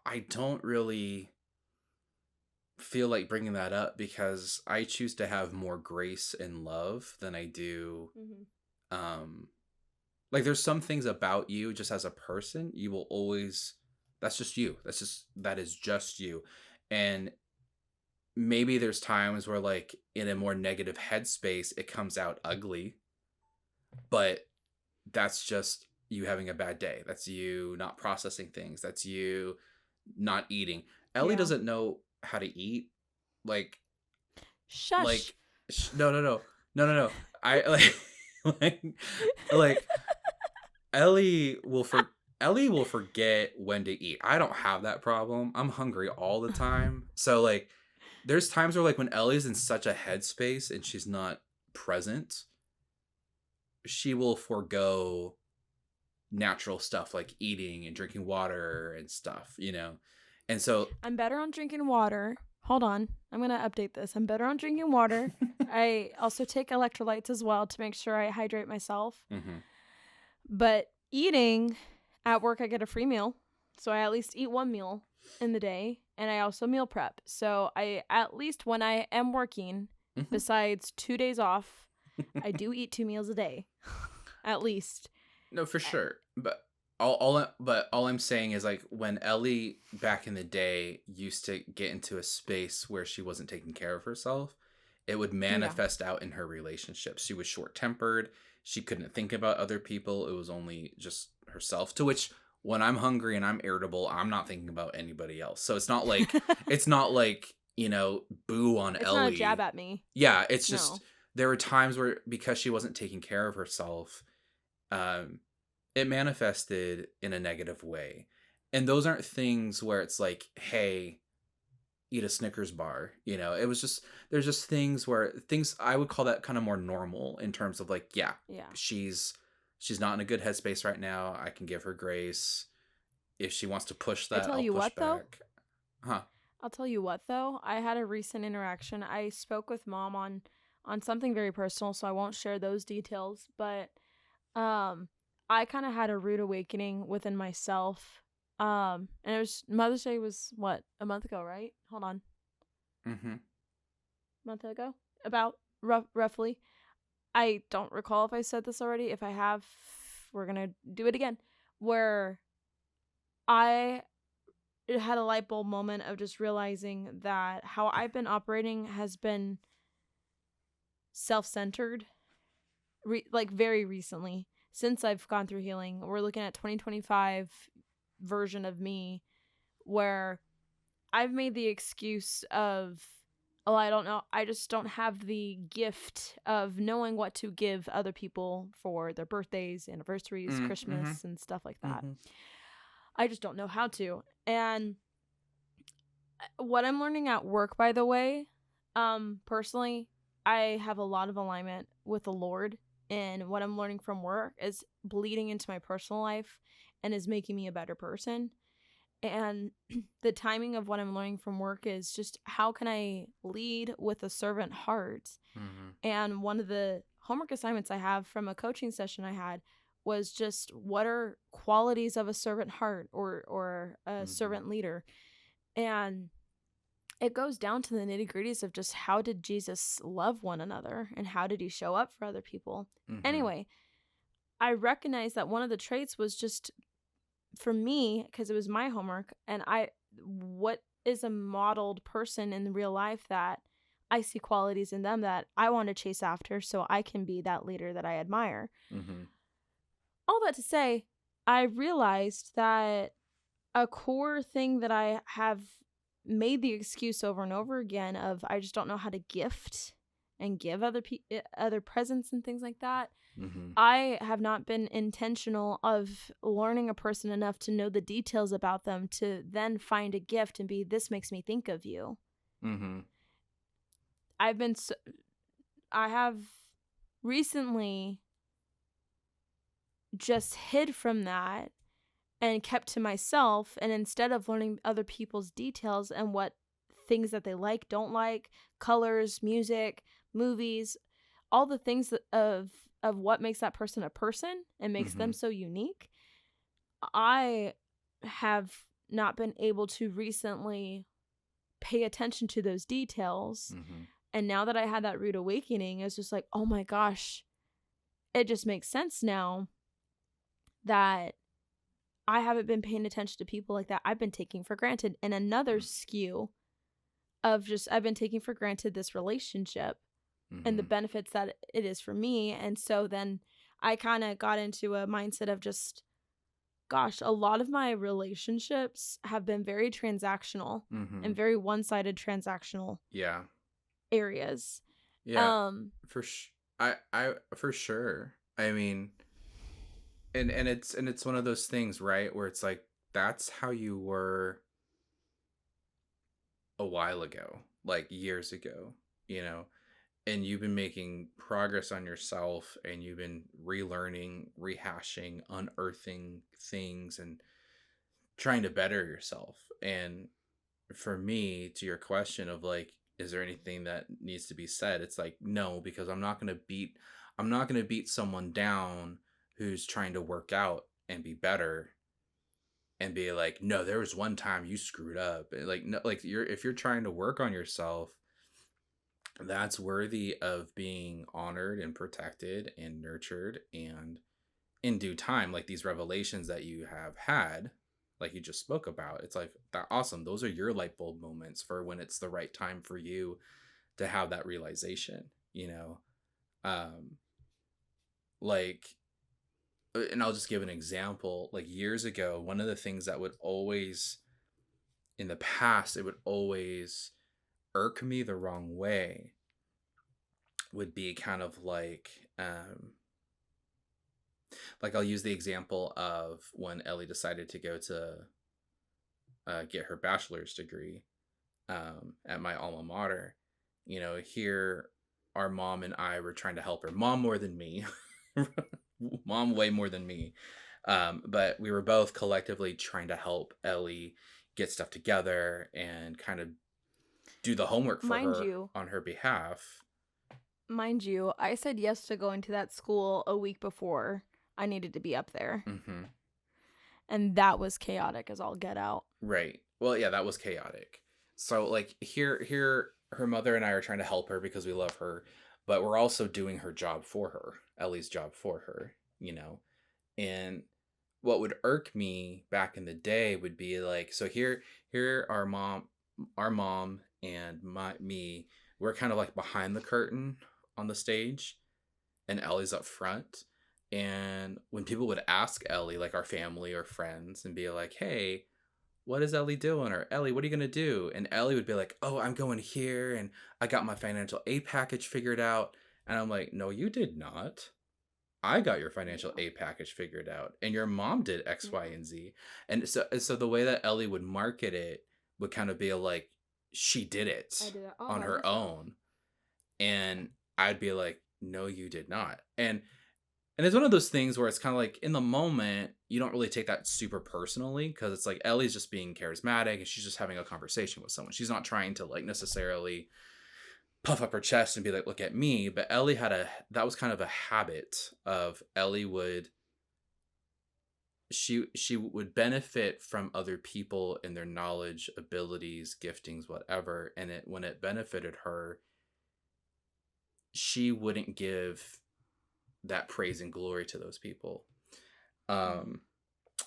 I don't really feel like bringing that up because I choose to have more grace and love than I do Mm-hmm. like there's some things about you just as a person you will always that's just you. That is just you. And maybe there's times where like in a more negative headspace it comes out ugly, but that's just you having a bad day. That's you not processing things. That's you not eating. Ellie Yeah. doesn't know how to eat. Like Shush. like no. I like like like Ellie will forget when to eat. I don't have that problem. I'm hungry all the time. So like there's times where like when Ellie's in such a headspace and she's not present, she will forego natural stuff like eating and drinking water and stuff, you know. And so I'm better on drinking water. Hold on. I'm going to update this. I'm better on drinking water. I also take electrolytes as well to make sure I hydrate myself. mm-hmm. But eating, at work, I get a free meal. So I at least eat one meal in the day. And I also meal prep. So I, at least when I am working, Mm-hmm. besides 2 days off, I do eat 2 meals a day. At least. No, for Uh, sure. But all I'm saying is like when Ellie back in the day used to get into a space where she wasn't taking care of herself, it would Yeah. manifest out in her relationships. She was short-tempered. She couldn't think about other people. It was only just herself. To which when I'm hungry and I'm irritable, I'm not thinking about anybody else. So it's not like, boo on It's not a jab Ellie. at me. Yeah, it's No. just there were times where because she wasn't taking care of herself, um, it manifested in a negative way. And those aren't things where it's like, hey, eat a Snickers bar. It was just, there's just things where things I would call that kind of more normal in terms of like, yeah, Yeah. she's not in a good headspace right now. I can give her grace. If she wants to push I that, tell I'll you push what though. back. Huh. I'll tell you what though. I had a recent interaction. I spoke with mom on something very personal, so I won't share those details, but um I kind of had a rude awakening within myself. And it was Mother's Day was what, a month ago, right? Hold on. Mm-hmm. Month ago? About roughly. I don't recall if I said this already. If I have, we're going to do it again. Where I had a light bulb moment of just realizing that how I've been operating has been self-centered, like very recently since I've gone through healing. We're looking at 2025 version of me where I've made the excuse of, oh, I don't know, I just don't have the gift of knowing what to give other people for their birthdays, anniversaries, Mm-hmm. Christmas, and stuff like that. Mm-hmm. I just don't know how to. And what I'm learning at work, by the way, personally, I have a lot of alignment with the Lord, and what I'm learning from work is bleeding into my personal life and is making me a better person. And the timing of what I'm learning from work is just how can I lead with a servant heart? Mm-hmm. And one of the homework assignments I have from a coaching session I had was just what are qualities of a servant heart or a Mm-hmm. servant leader? And it goes down to the nitty-gritties of just how did Jesus love one another and how did he show up for other people? Mm-hmm. Anyway, I recognized that one of the traits was just for me, because it was my homework, and what is a modeled person in real life that I see qualities in them that I want to chase after so I can be that leader that I admire. Mm-hmm. All that to say, I realized that a core thing that I have made the excuse over and over again of I just don't know how to gift and give other presents and things like that. Mm-hmm. I have not been intentional of learning a person enough to know the details about them to then find a gift and be, this makes me think of you. Mm-hmm. I've been, I have recently just hid from that and kept to myself. And instead of learning other people's details and what things that they like, don't like, colors, music, movies, all the things of what makes that person a person and makes Mm-hmm. them so unique, I have not been able to recently pay attention to those details. Mm-hmm. And now that I had that rude awakening, it's just like, oh my gosh, it just makes sense now that I haven't been paying attention to people like that. I've been taking for granted. And another skew of just, I've been taking for granted this relationship and the Mm-hmm. benefits that it is for me. And so then I kind of got into a mindset of just, gosh, a lot of my relationships have been very transactional Mm-hmm. and very one-sided transactional Yeah. areas. Yeah. Um, I for sure. I mean, and it's one of those things, right, where it's like that's how you were a while ago, like years ago, you know, and you've been making progress on yourself and you've been relearning, rehashing, unearthing things and trying to better yourself. And for me, to your question of like, is there anything that needs to be said? It's like, no, because I'm not going to beat someone down who's trying to work out and be better and be like, no, there was one time you screwed up. Like, no, like if you're trying to work on yourself, that's worthy of being honored and protected and nurtured and in due time, like these revelations that you have had, like you just spoke about, it's like that awesome. Those are your light bulb moments for when it's the right time for you to have that realization, you know? Um, like, and I'll just give an example. Like years ago, one of the things that would always, in the past, it would always irk me the wrong way would be kind of like I'll use the example of when Ellie decided to go to get her bachelor's degree at my alma mater. You know, here our mom and I were trying to help her. Mom more than me, mom way more than me. But we were both collectively trying to help Ellie get stuff together and kind of do the homework for Mind her you, on her behalf. I said yes to going to that school a week before I needed to be up there. Mm-hmm. And that was chaotic as all get out. Right. Well, yeah, that was chaotic. So like here her mother and I are trying to help her because we love her, but we're also doing her job for her, Ellie's job for her, you know. And what would irk me back in the day would be like, so here our mom and me, we're kind of like behind the curtain on the stage, and Ellie's up front. And when people would ask Ellie, like our family or friends, and be like, "Hey, what is Ellie doing?" Or "Ellie, what are you gonna do?" And Ellie would be like, "Oh, I'm going here, and I got my financial aid package figured out." And I'm like, "No, you did not. I got your financial aid package figured out, and your mom did X, Y, and Z." And so the way that Ellie would market it would kind of be like she did it I did it all on by her myself. own, and I'd be like, "No, you did not." And it's one of those things where it's kind of like in the moment you don't really take that super personally because it's like Ellie's just being charismatic and she's just having a conversation with someone. She's not trying to like necessarily puff up her chest and be like, "Look at me." But Ellie that was kind of a habit of Ellie would she would benefit from other people and their knowledge, abilities, giftings, whatever. And when it benefited her, she wouldn't give that praise and glory to those people. Um,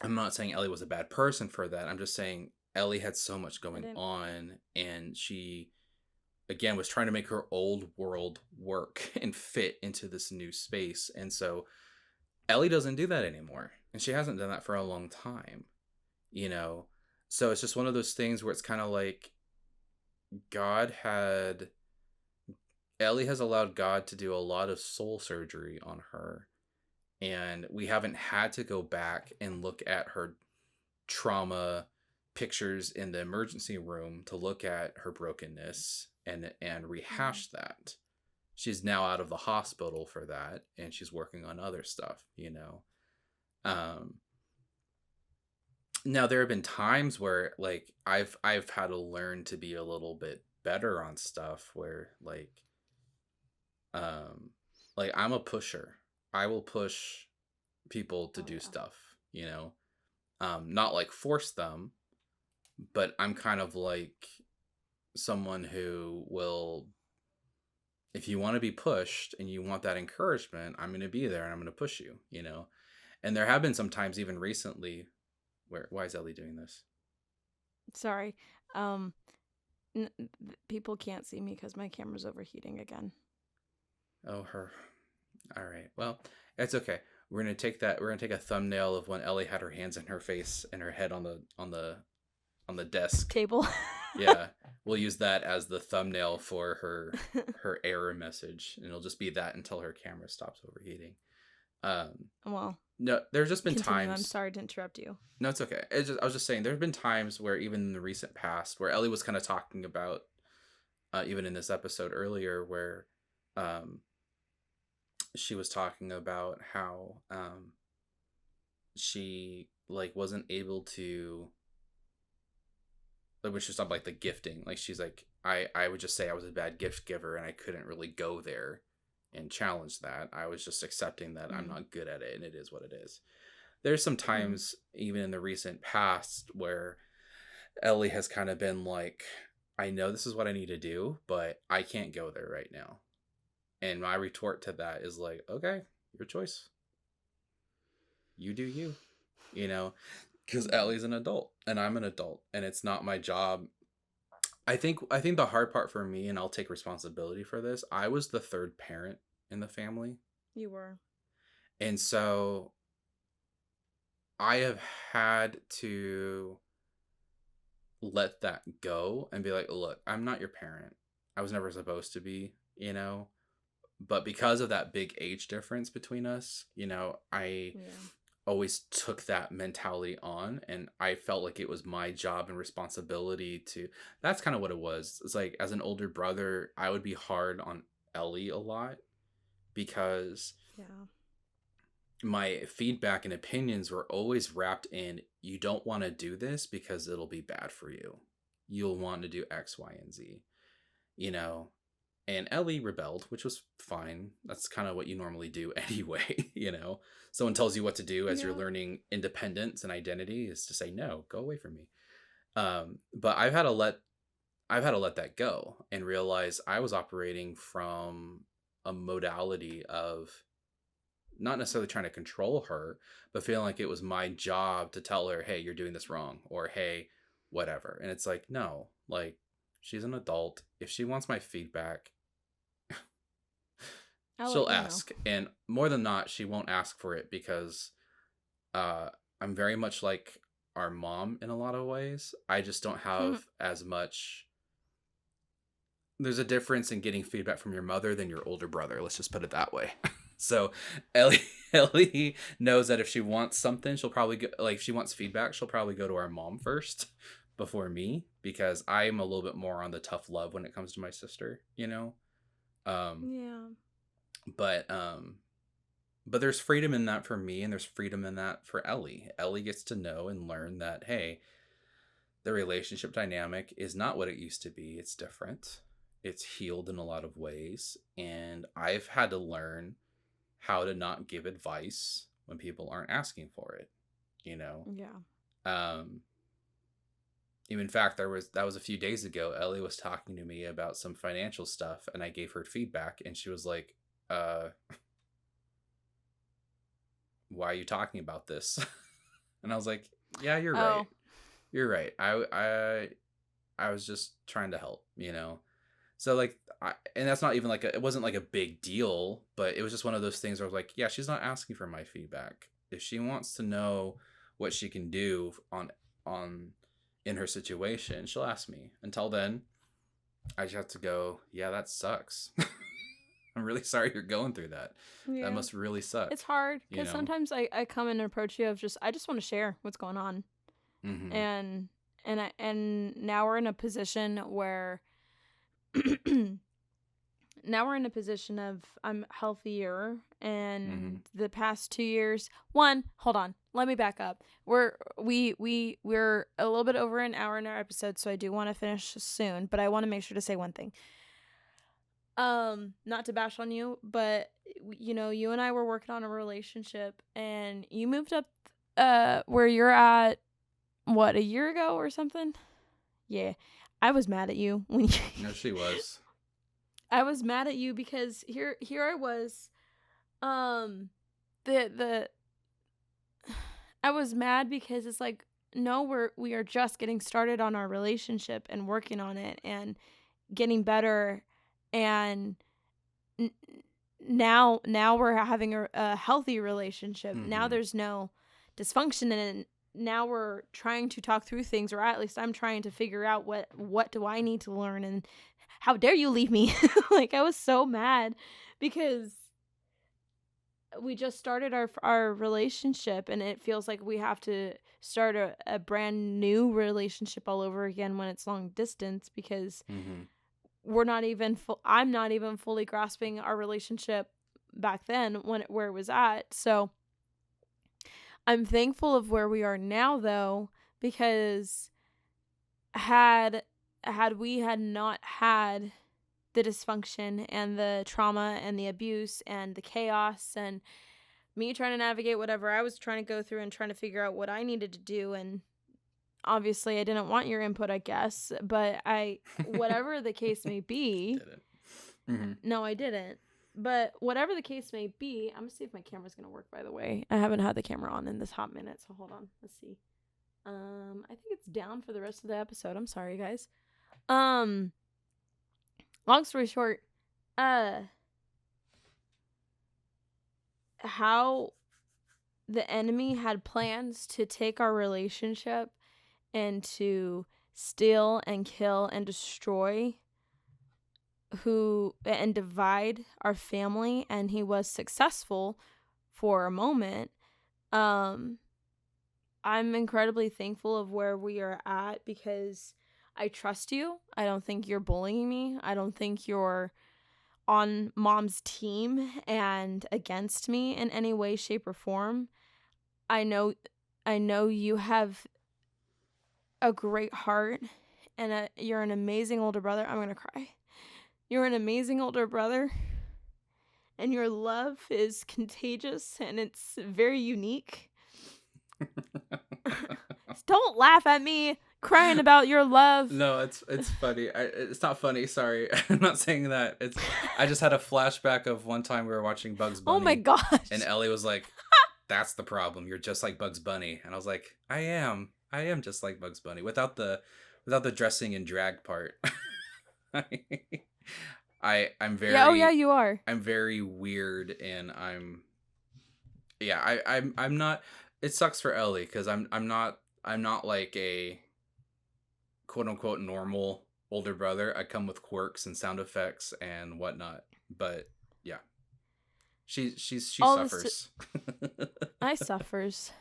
I'm not saying Ellie was a bad person for that. I'm just saying Ellie had so much going on, and she again was trying to make her old world work and fit into this new space. And so Ellie doesn't do that anymore, and she hasn't done that for a long time, you know. So it's just one of those things where it's kind of like God had Ellie has allowed God to do a lot of soul surgery on her, and we haven't had to go back and look at her trauma pictures in the emergency room to look at her brokenness and rehash that. She's now out of the hospital for that, and she's working on other stuff, you know. Now there have been times where like I've had to learn to be a little bit better on stuff where um like I'm a pusher. I will push people to do stuff, you know. Not like force them, but I'm kind of like someone who will, if you want to be pushed and you want that encouragement, I'm going to be there and I'm going to push you, you know. And there have been some times even recently where, why is Ellie doing this? Sorry. People can't see me because my camera's overheating again. Oh, her. All right. Well, it's okay. We're gonna take that. We're gonna take a thumbnail of when Ellie had her hands in her face and her head on the desk Table. Yeah, we'll use that as the thumbnail for her error message, and it'll just be that until her camera stops overheating. Well, No, there's just been continue. times. I'm sorry to interrupt you. No, it's okay. I was just saying there have been times where even in the recent past, where Ellie was kind of talking about, even in this episode earlier, where she was talking about how she like wasn't able to, like when she was talking about, like the gifting, like she's like I would just say I was a bad gift giver and I couldn't really go there and challenge that. I was just accepting that I'm not good at it and it is what it is. There's some times even in the recent past where Ellie has kind of been like, I know this is what I need to do, but I can't go there right now. And my retort to that is like, okay, your choice. you do you, you know, because Ellie's an adult and I'm an adult, and it's not my job. I think the hard part for me, and I'll take responsibility for this, I was the third parent in the family. You were. And so I have had to let that go and be like, look, I'm not your parent. I was never supposed to be, you know. But because of that big age difference between us, I Yeah. always took that mentality on, and I felt like it was my job and responsibility to. That's kind of what it was. It's like, as an older brother, I would be hard on Ellie a lot because Yeah. my feedback and opinions were always wrapped in, you don't want to do this because it'll be bad for you. You'll want to do X, Y, and Z, you know. And Ellie rebelled, which was fine. That's kind of what you normally do anyway, you know. Someone tells you what to do as you're Yeah. learning independence and identity, is to say, no, go away from me. But I've had to let that go and realize I was operating from a modality of not necessarily trying to control her, but feeling like it was my job to tell her, hey, you're doing this wrong, or hey, whatever. And it's like, no, like, she's an adult. If she wants my feedback, I'll she'll let you know. ask. And more than not, she won't ask for it because I'm very much like our mom in a lot of ways. I just don't have as much. There's a difference in getting feedback from your mother than your older brother. Let's just put it that way. So Ellie knows that if she wants something, she'll probably go, like, if she wants feedback, she'll probably go to our mom first before me, because I'm a little bit more on the tough love when it comes to my sister, you know? Yeah. But there's freedom in that for me, and there's freedom in that for Ellie. Ellie gets to know and learn that, hey, the relationship dynamic is not what it used to be. It's different. It's healed in a lot of ways. And I've had to learn how to not give advice when people aren't asking for it, you know? Yeah. In fact, that was a few days ago. Ellie was talking to me about some financial stuff, and I gave her feedback, and she was like, why are you talking about this? And I was like, yeah, you're right. You're right. I was just trying to help, you know? So, like, and that's not even like it wasn't like a big deal, but it was just one of those things where I was like, yeah, she's not asking for my feedback. If she wants to know what she can do on in her situation, she'll ask me. Until then, I just have to go, yeah, that sucks. I'm really sorry you're going through that. Yeah. That must really suck. It's hard you because know? sometimes I come and approach you of I just want to share what's going on. Mm-hmm. And now we're in a position where now we're in a position of I'm healthier, and the past 2 years. Hold on, let me back up. We're a little bit over an hour in our episode, so I do want to finish soon, but I want to make sure to say one thing. Not to bash on you, but you and I were working on a relationship, and you moved up where you're at, what, a year ago or something? Yeah. I was mad at you when you No, she was. I was mad at you because here I was, the I was mad because it's like, no, we are just getting started on our relationship and working on it and getting better, and now we're having a healthy relationship. Now there's no dysfunction in it. Now we're trying to talk through things, or at least I'm trying to figure out what do I need to learn, and how dare you leave me? Like, I was so mad because we just started our relationship, and it feels like we have to start a brand new relationship all over again when it's long distance, because we're not even I'm not even fully grasping our relationship back then where it was at. So I'm thankful of where we are now, though, because had we had not had the dysfunction and the trauma and the abuse and the chaos and me trying to navigate whatever I was trying to go through and trying to figure out what I needed to do, and obviously I didn't want your input, I guess, but whatever the case may be. Didn't. No, I didn't. But whatever the case may be, I'm gonna see if my camera's gonna work. By the way, I haven't had the camera on in this hot minute, so hold on. Let's see. I think it's down for the rest of the episode. I'm sorry, guys. Long story short, how the enemy had plans to take our relationship and to steal and kill and destroy and divide our family, and he was successful for a moment. I'm incredibly thankful of where we are at because I trust you. I don't think you're bullying me. I don't think you're on mom's team and against me in any way, shape, or form. I know you have a great heart, and you're an amazing older brother. I'm gonna cry. You're an amazing older brother, and your love is contagious, and it's very unique. Don't laugh at me crying about your love. No, it's funny. It's not funny. Sorry, I'm not saying that. I just had a flashback of one time we were watching Bugs Bunny. Oh my gosh! And Ellie was like, "That's the problem. You're just like Bugs Bunny." And I was like, "I am just like Bugs Bunny without the dressing and drag part." I'm very you are. I'm very weird, and I'm not. It sucks for Ellie because I'm not like a quote unquote normal older brother. I come with quirks and sound effects and whatnot. But yeah, she suffers. I suffers.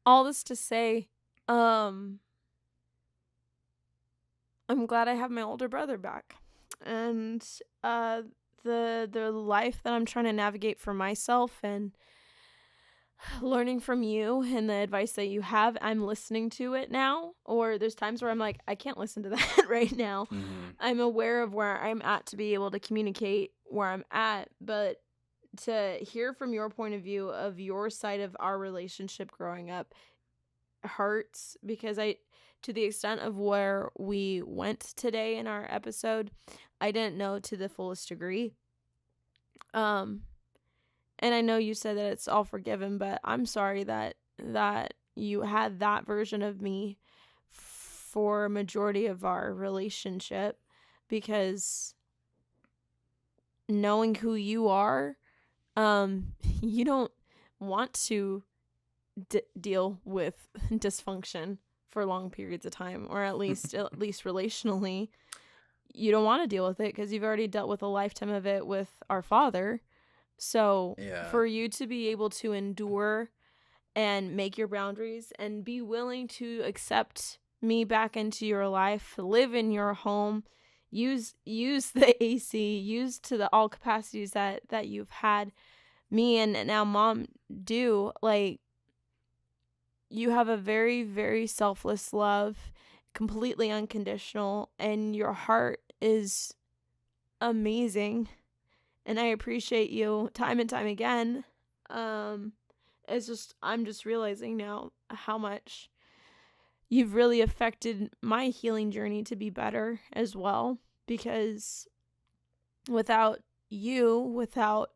All this to say, I'm glad I have my older brother back, and the life that I'm trying to navigate for myself and learning from you and the advice that you have, I'm listening to it now. Or there's times where I'm like, I can't listen to that right now. Mm-hmm. I'm aware of where I'm at to be able to communicate where I'm at, but to hear from your point of view of your side of our relationship growing up hurts, because to the extent of where we went today in our episode, I didn't know to the fullest degree. And I know you said that it's all forgiven, but I'm sorry that you had that version of me for a majority of our relationship, because knowing who you are, you don't want to deal with dysfunction for long periods of time, or at least relationally, you don't want to deal with it because you've already dealt with a lifetime of it with our father. So for you to be able to endure and make your boundaries and be willing to accept me back into your life, live in your home, use the AC, use to the all capacities that you've had me and now mom do, like, you have a very, very selfless love, completely unconditional, and your heart is amazing. And I appreciate you time and time again. I'm just realizing now how much you've really affected my healing journey to be better as well. Because without you, without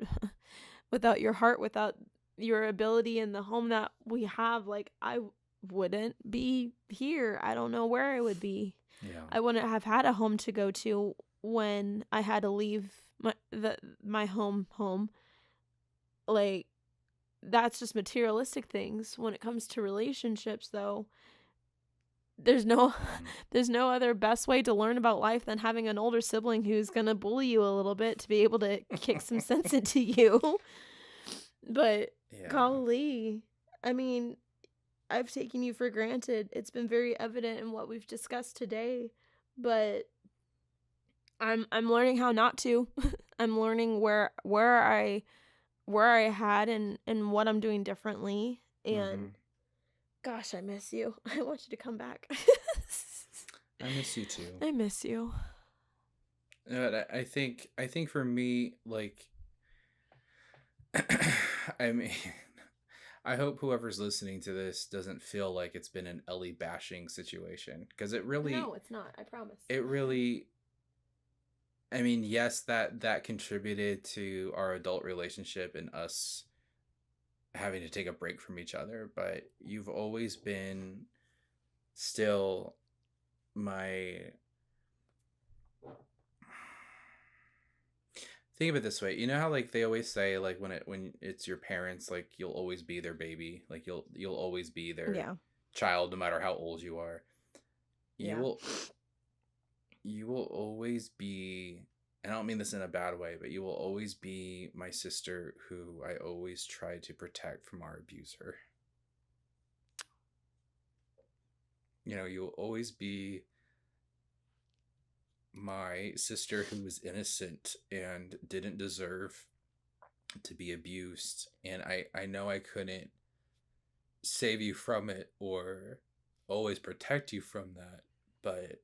your heart, without your ability in the home that we have, like, I wouldn't be here. I don't know where I would be. Yeah. I wouldn't have had a home to go to when I had to leave my home. Like, that's just materialistic things. When it comes to relationships, though, there's no other best way to learn about life than having an older sibling who's gonna bully you a little bit to be able to kick some sense into you. But golly, I mean, I've taken you for granted. It's been very evident in what we've discussed today, but I'm learning how not to. I'm learning where I had and what I'm doing differently. And gosh, I miss you. I want you to come back. I miss you too. I miss you. I think for me, like, I mean, I hope whoever's listening to this doesn't feel like it's been an Ellie bashing situation, because it really... No, it's not. I promise. It really... I mean, yes, that contributed to our adult relationship and us having to take a break from each other, but you've always been still my think of it this way. You know how like they always say like when it's your parents, like you'll always be their baby, like you'll always be their Yeah. child no matter how old you are. You Yeah. will you will always be, and I don't mean this in a bad way, but you will always be my sister who I always try to protect from our abuser. You know, you'll always be my sister who was innocent and didn't deserve to be abused. And I know I couldn't save you from it or always protect you from that, but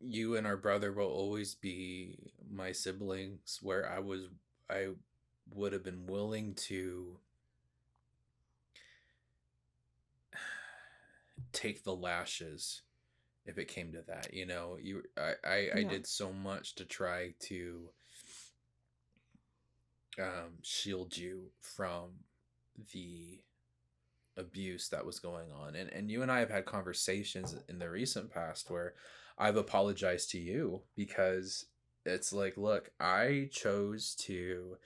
you and our brother will always be my siblings where I would have been willing to take the lashes if it came to that. You know, I Yeah. did so much to try to shield you from the abuse that was going on, and you and I have had conversations in the recent past where I've apologized to you because it's like, look, I chose to,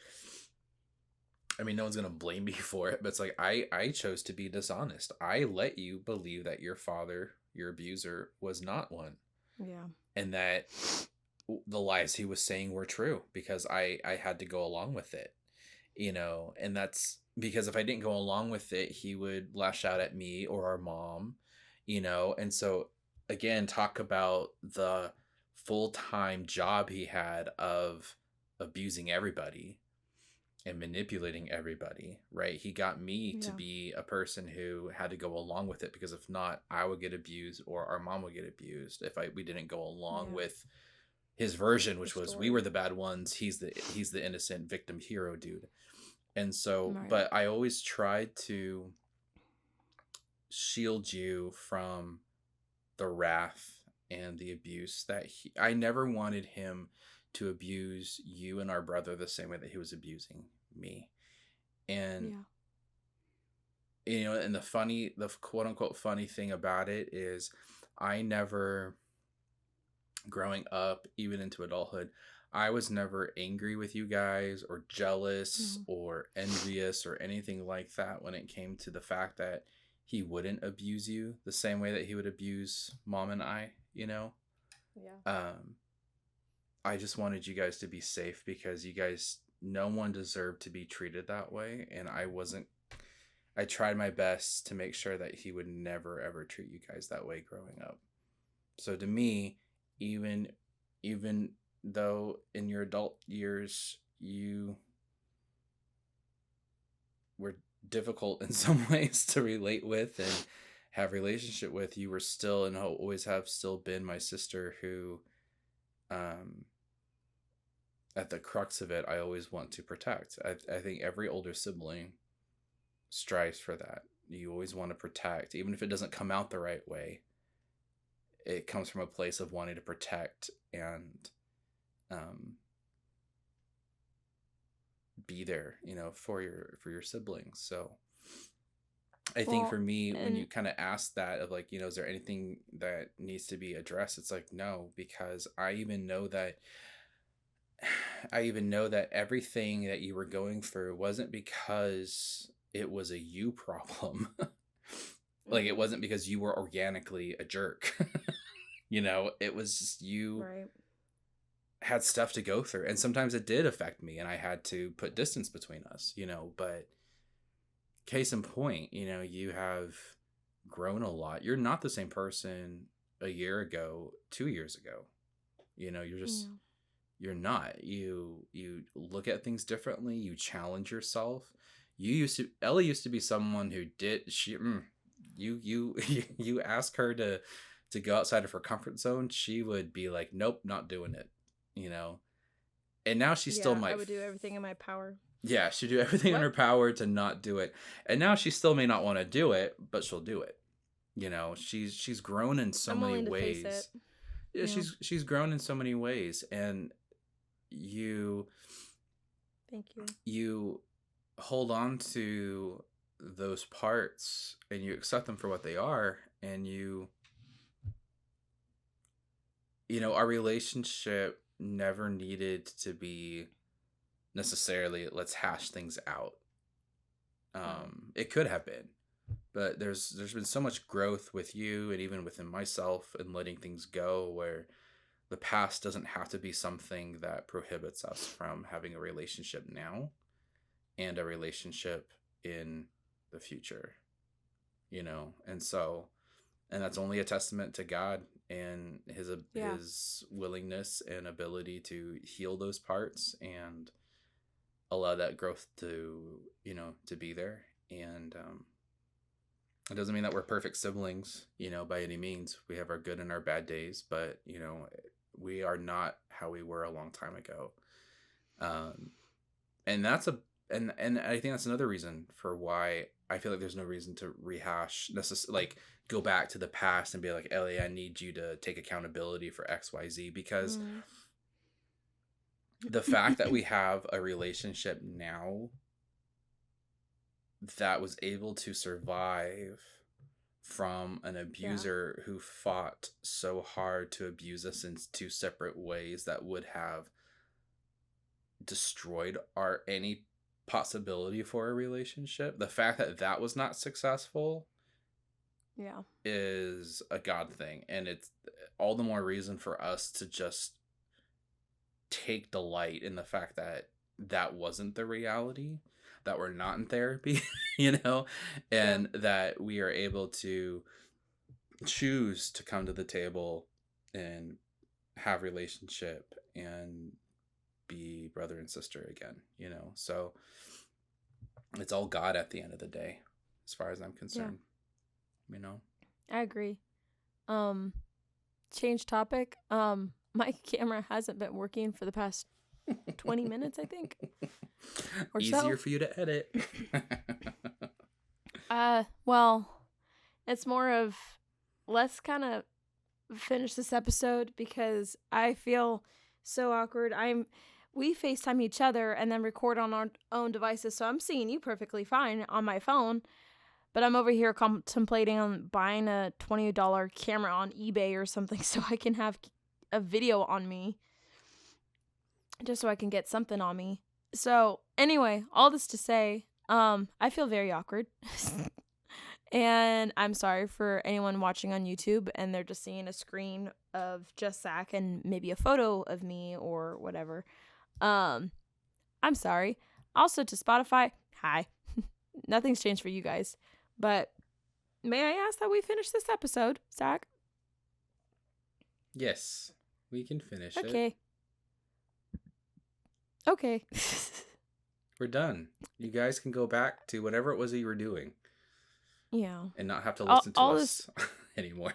I mean, no one's gonna blame me for it, but it's like I chose to be dishonest. I let you believe that your father, your abuser, was not one, Yeah. and that the lies he was saying were true because I had to go along with it, you know. And that's because if I didn't go along with it, he would lash out at me or our mom, you know. And so again, talk about the full-time job he had of abusing everybody and manipulating everybody, right? He got me to Yeah. be a person who had to go along with it because if not, I would get abused or our mom would get abused if we didn't go along Yeah. with his version, The which was we story. were the bad ones, he's the innocent victim hero dude. And so, Right. but I always tried to shield you from the wrath and the abuse that I never wanted him to abuse you and our brother the same way that he was abusing me. And Yeah. you know, and the quote unquote funny thing about it is I never, growing up, even into adulthood, I was never angry with you guys or jealous No. or envious or anything like that when it came to the fact that he wouldn't abuse you the same way that he would abuse mom and I, you know? Yeah. I just wanted you guys to be safe because you guys, no one deserved to be treated that way. And I tried my best to make sure that he would never ever treat you guys that way growing up. So to me, even though in your adult years you were difficult in some ways to relate with and have relationship with, you were still and always have still been my sister who at the crux of it I always want to protect. I think every older sibling strives for that. You always want to protect, even if it doesn't come out the right way. It comes from a place of wanting to protect and be there, you know, for your siblings. So I think for me, when you kind of ask that of like, you know, is there anything that needs to be addressed? It's like, no, because I even know that everything that you were going through wasn't because it was a you problem. Like it wasn't because you were organically a jerk. You know, it was just you Right. had stuff to go through. And sometimes it did affect me and I had to put distance between us, you know, but case in point, you know, you have grown a lot. You're not the same person a year ago, 2 years ago. You know, you're just you're not. You look at things differently, you challenge yourself. Ellie used to be someone who you ask her to go outside of her comfort zone, she would be like, nope, not doing it, you know. And now she still might. I would do everything in my power. Yeah, she'd do everything in her power to not do it. And now she still may not want to do it, but she'll do it. You know, she's grown in so many ways. Yeah, Yeah. she's grown in so many ways, and you Thank you. you hold on to those parts and you accept them for what they are, and our relationship never needed to be necessarily let's hash things out. No. It could have been, but there's been so much growth with you and even within myself and letting things go, where the past doesn't have to be something that prohibits us from having a relationship now and a relationship in the future, and that's only a testament to God and Yeah. his willingness and ability to heal those parts and allow that growth to be there. And it doesn't mean that we're perfect siblings, by any means. We have our good and our bad days, but we are not how we were a long time ago. And that's and I think that's another reason for why I feel like there's no reason to rehash like go back to the past and be like, Ellie, I need you to take accountability for XYZ, because Mm. the fact that we have a relationship now that was able to survive from an abuser who fought so hard to abuse us in two separate ways that would have destroyed any possibility for a relationship. The fact that that was not successful Yeah. is a God thing, and it's all the more reason for us to just take delight in the fact that that wasn't the reality, that we're not in therapy, and that we are able to choose to come to the table and have relationship and be brother and sister again, so it's all God at the end of the day, as far as I'm concerned. I agree. Change topic. My camera hasn't been working for the past 20 minutes, I think. Or Easier so. for you to edit. Well, it's more of let's kind of finish this episode because I feel so awkward. We FaceTime each other and then record on our own devices, so I'm seeing you perfectly fine on my phone, but I'm over here contemplating on buying a $20 camera on eBay or something so I can have a video on me, just so I can get something on me. So anyway, all this to say, I feel very awkward. And I'm sorry for anyone watching on YouTube and they're just seeing a screen of just Zach and maybe a photo of me or whatever. I'm sorry. Also to Spotify, hi. Nothing's changed for you guys. But may I ask that we finish this episode, Zach? Yes, we can finish it. Okay. We're done. You guys can go back to whatever it was that you were doing. Yeah. And not have to listen to us anymore.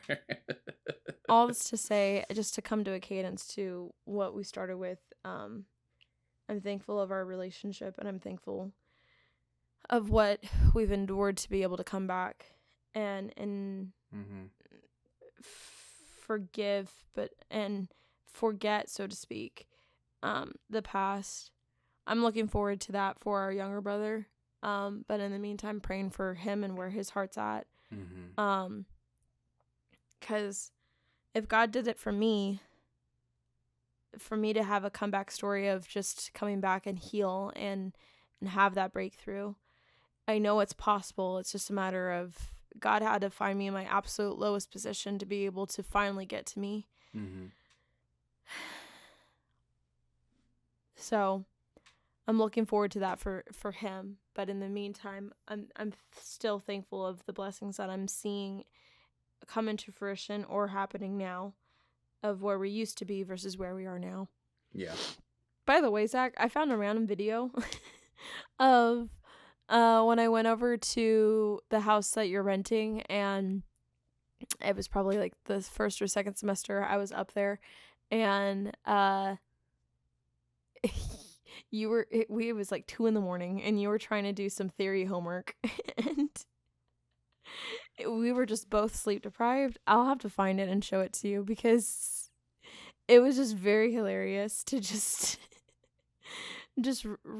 All this to say, just to come to a cadence to what we started with, I'm thankful of our relationship and I'm thankful of what we've endured to be able to come back and mm-hmm. forgive and forget, so to speak, the past. I'm looking forward to that for our younger brother. But in the meantime, praying for him and where his heart's at. Mm-hmm. 'Cause if God did it for me to have a comeback story of just coming back and heal and have that breakthrough, I know it's possible. It's just a matter of God had to find me in my absolute lowest position to be able to finally get to me. Mm-hmm. So I'm looking forward to that for him. But in the meantime, I'm still thankful of the blessings that I'm seeing come into fruition or happening now, of where we used to be versus where we are now. Yeah. By the way, Zach, I found a random video of when I went over to the house that you're renting, and it was probably like the first or second semester I was up there, and it was like 2 a.m. and you were trying to do some theory homework and we were just both sleep deprived. I'll have to find it and show it to you because it was just very hilarious to just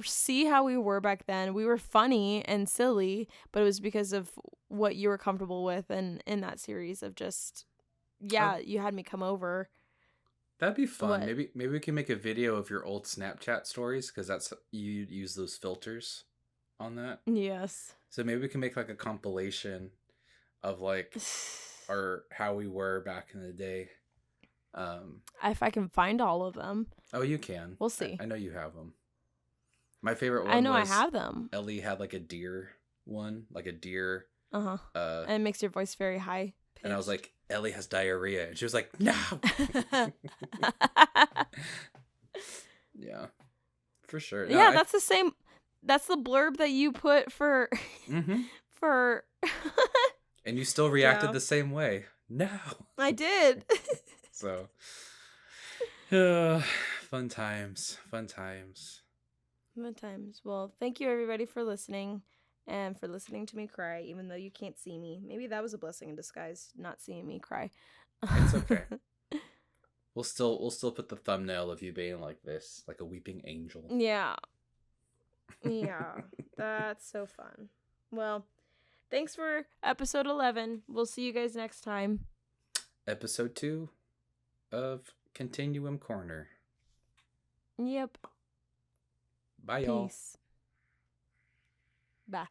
see how we were back then. We were funny and silly, but it was because of what you were comfortable with, and in that series of just you had me come over. That'd be fun. What? Maybe we can make a video of your old Snapchat stories, because that's you use those filters on that. Yes. So maybe we can make like a compilation of like how we were back in the day. If I can find all of them. Oh, you can. We'll see. I know you have them. My favorite one. I know was I have them. Ellie had like a deer one, like a deer. And it makes your voice very high pitched. And I was like, Ellie has diarrhea, and she was like, no. Yeah, for sure. No, yeah, that's the same. That's the blurb that you put for for. And you still reacted the same way. No. I did. So, fun times. Fun times. Well, thank you everybody for listening and for listening to me cry, even though you can't see me. Maybe that was a blessing in disguise, not seeing me cry. It's okay. We'll still put the thumbnail of you being like this, like a weeping angel. Yeah. Yeah. That's so fun. Well, thanks for episode 11. We'll see you guys next time. Episode 2 of Continuum Corner. Yep. Bye, y'all. Peace. Bye.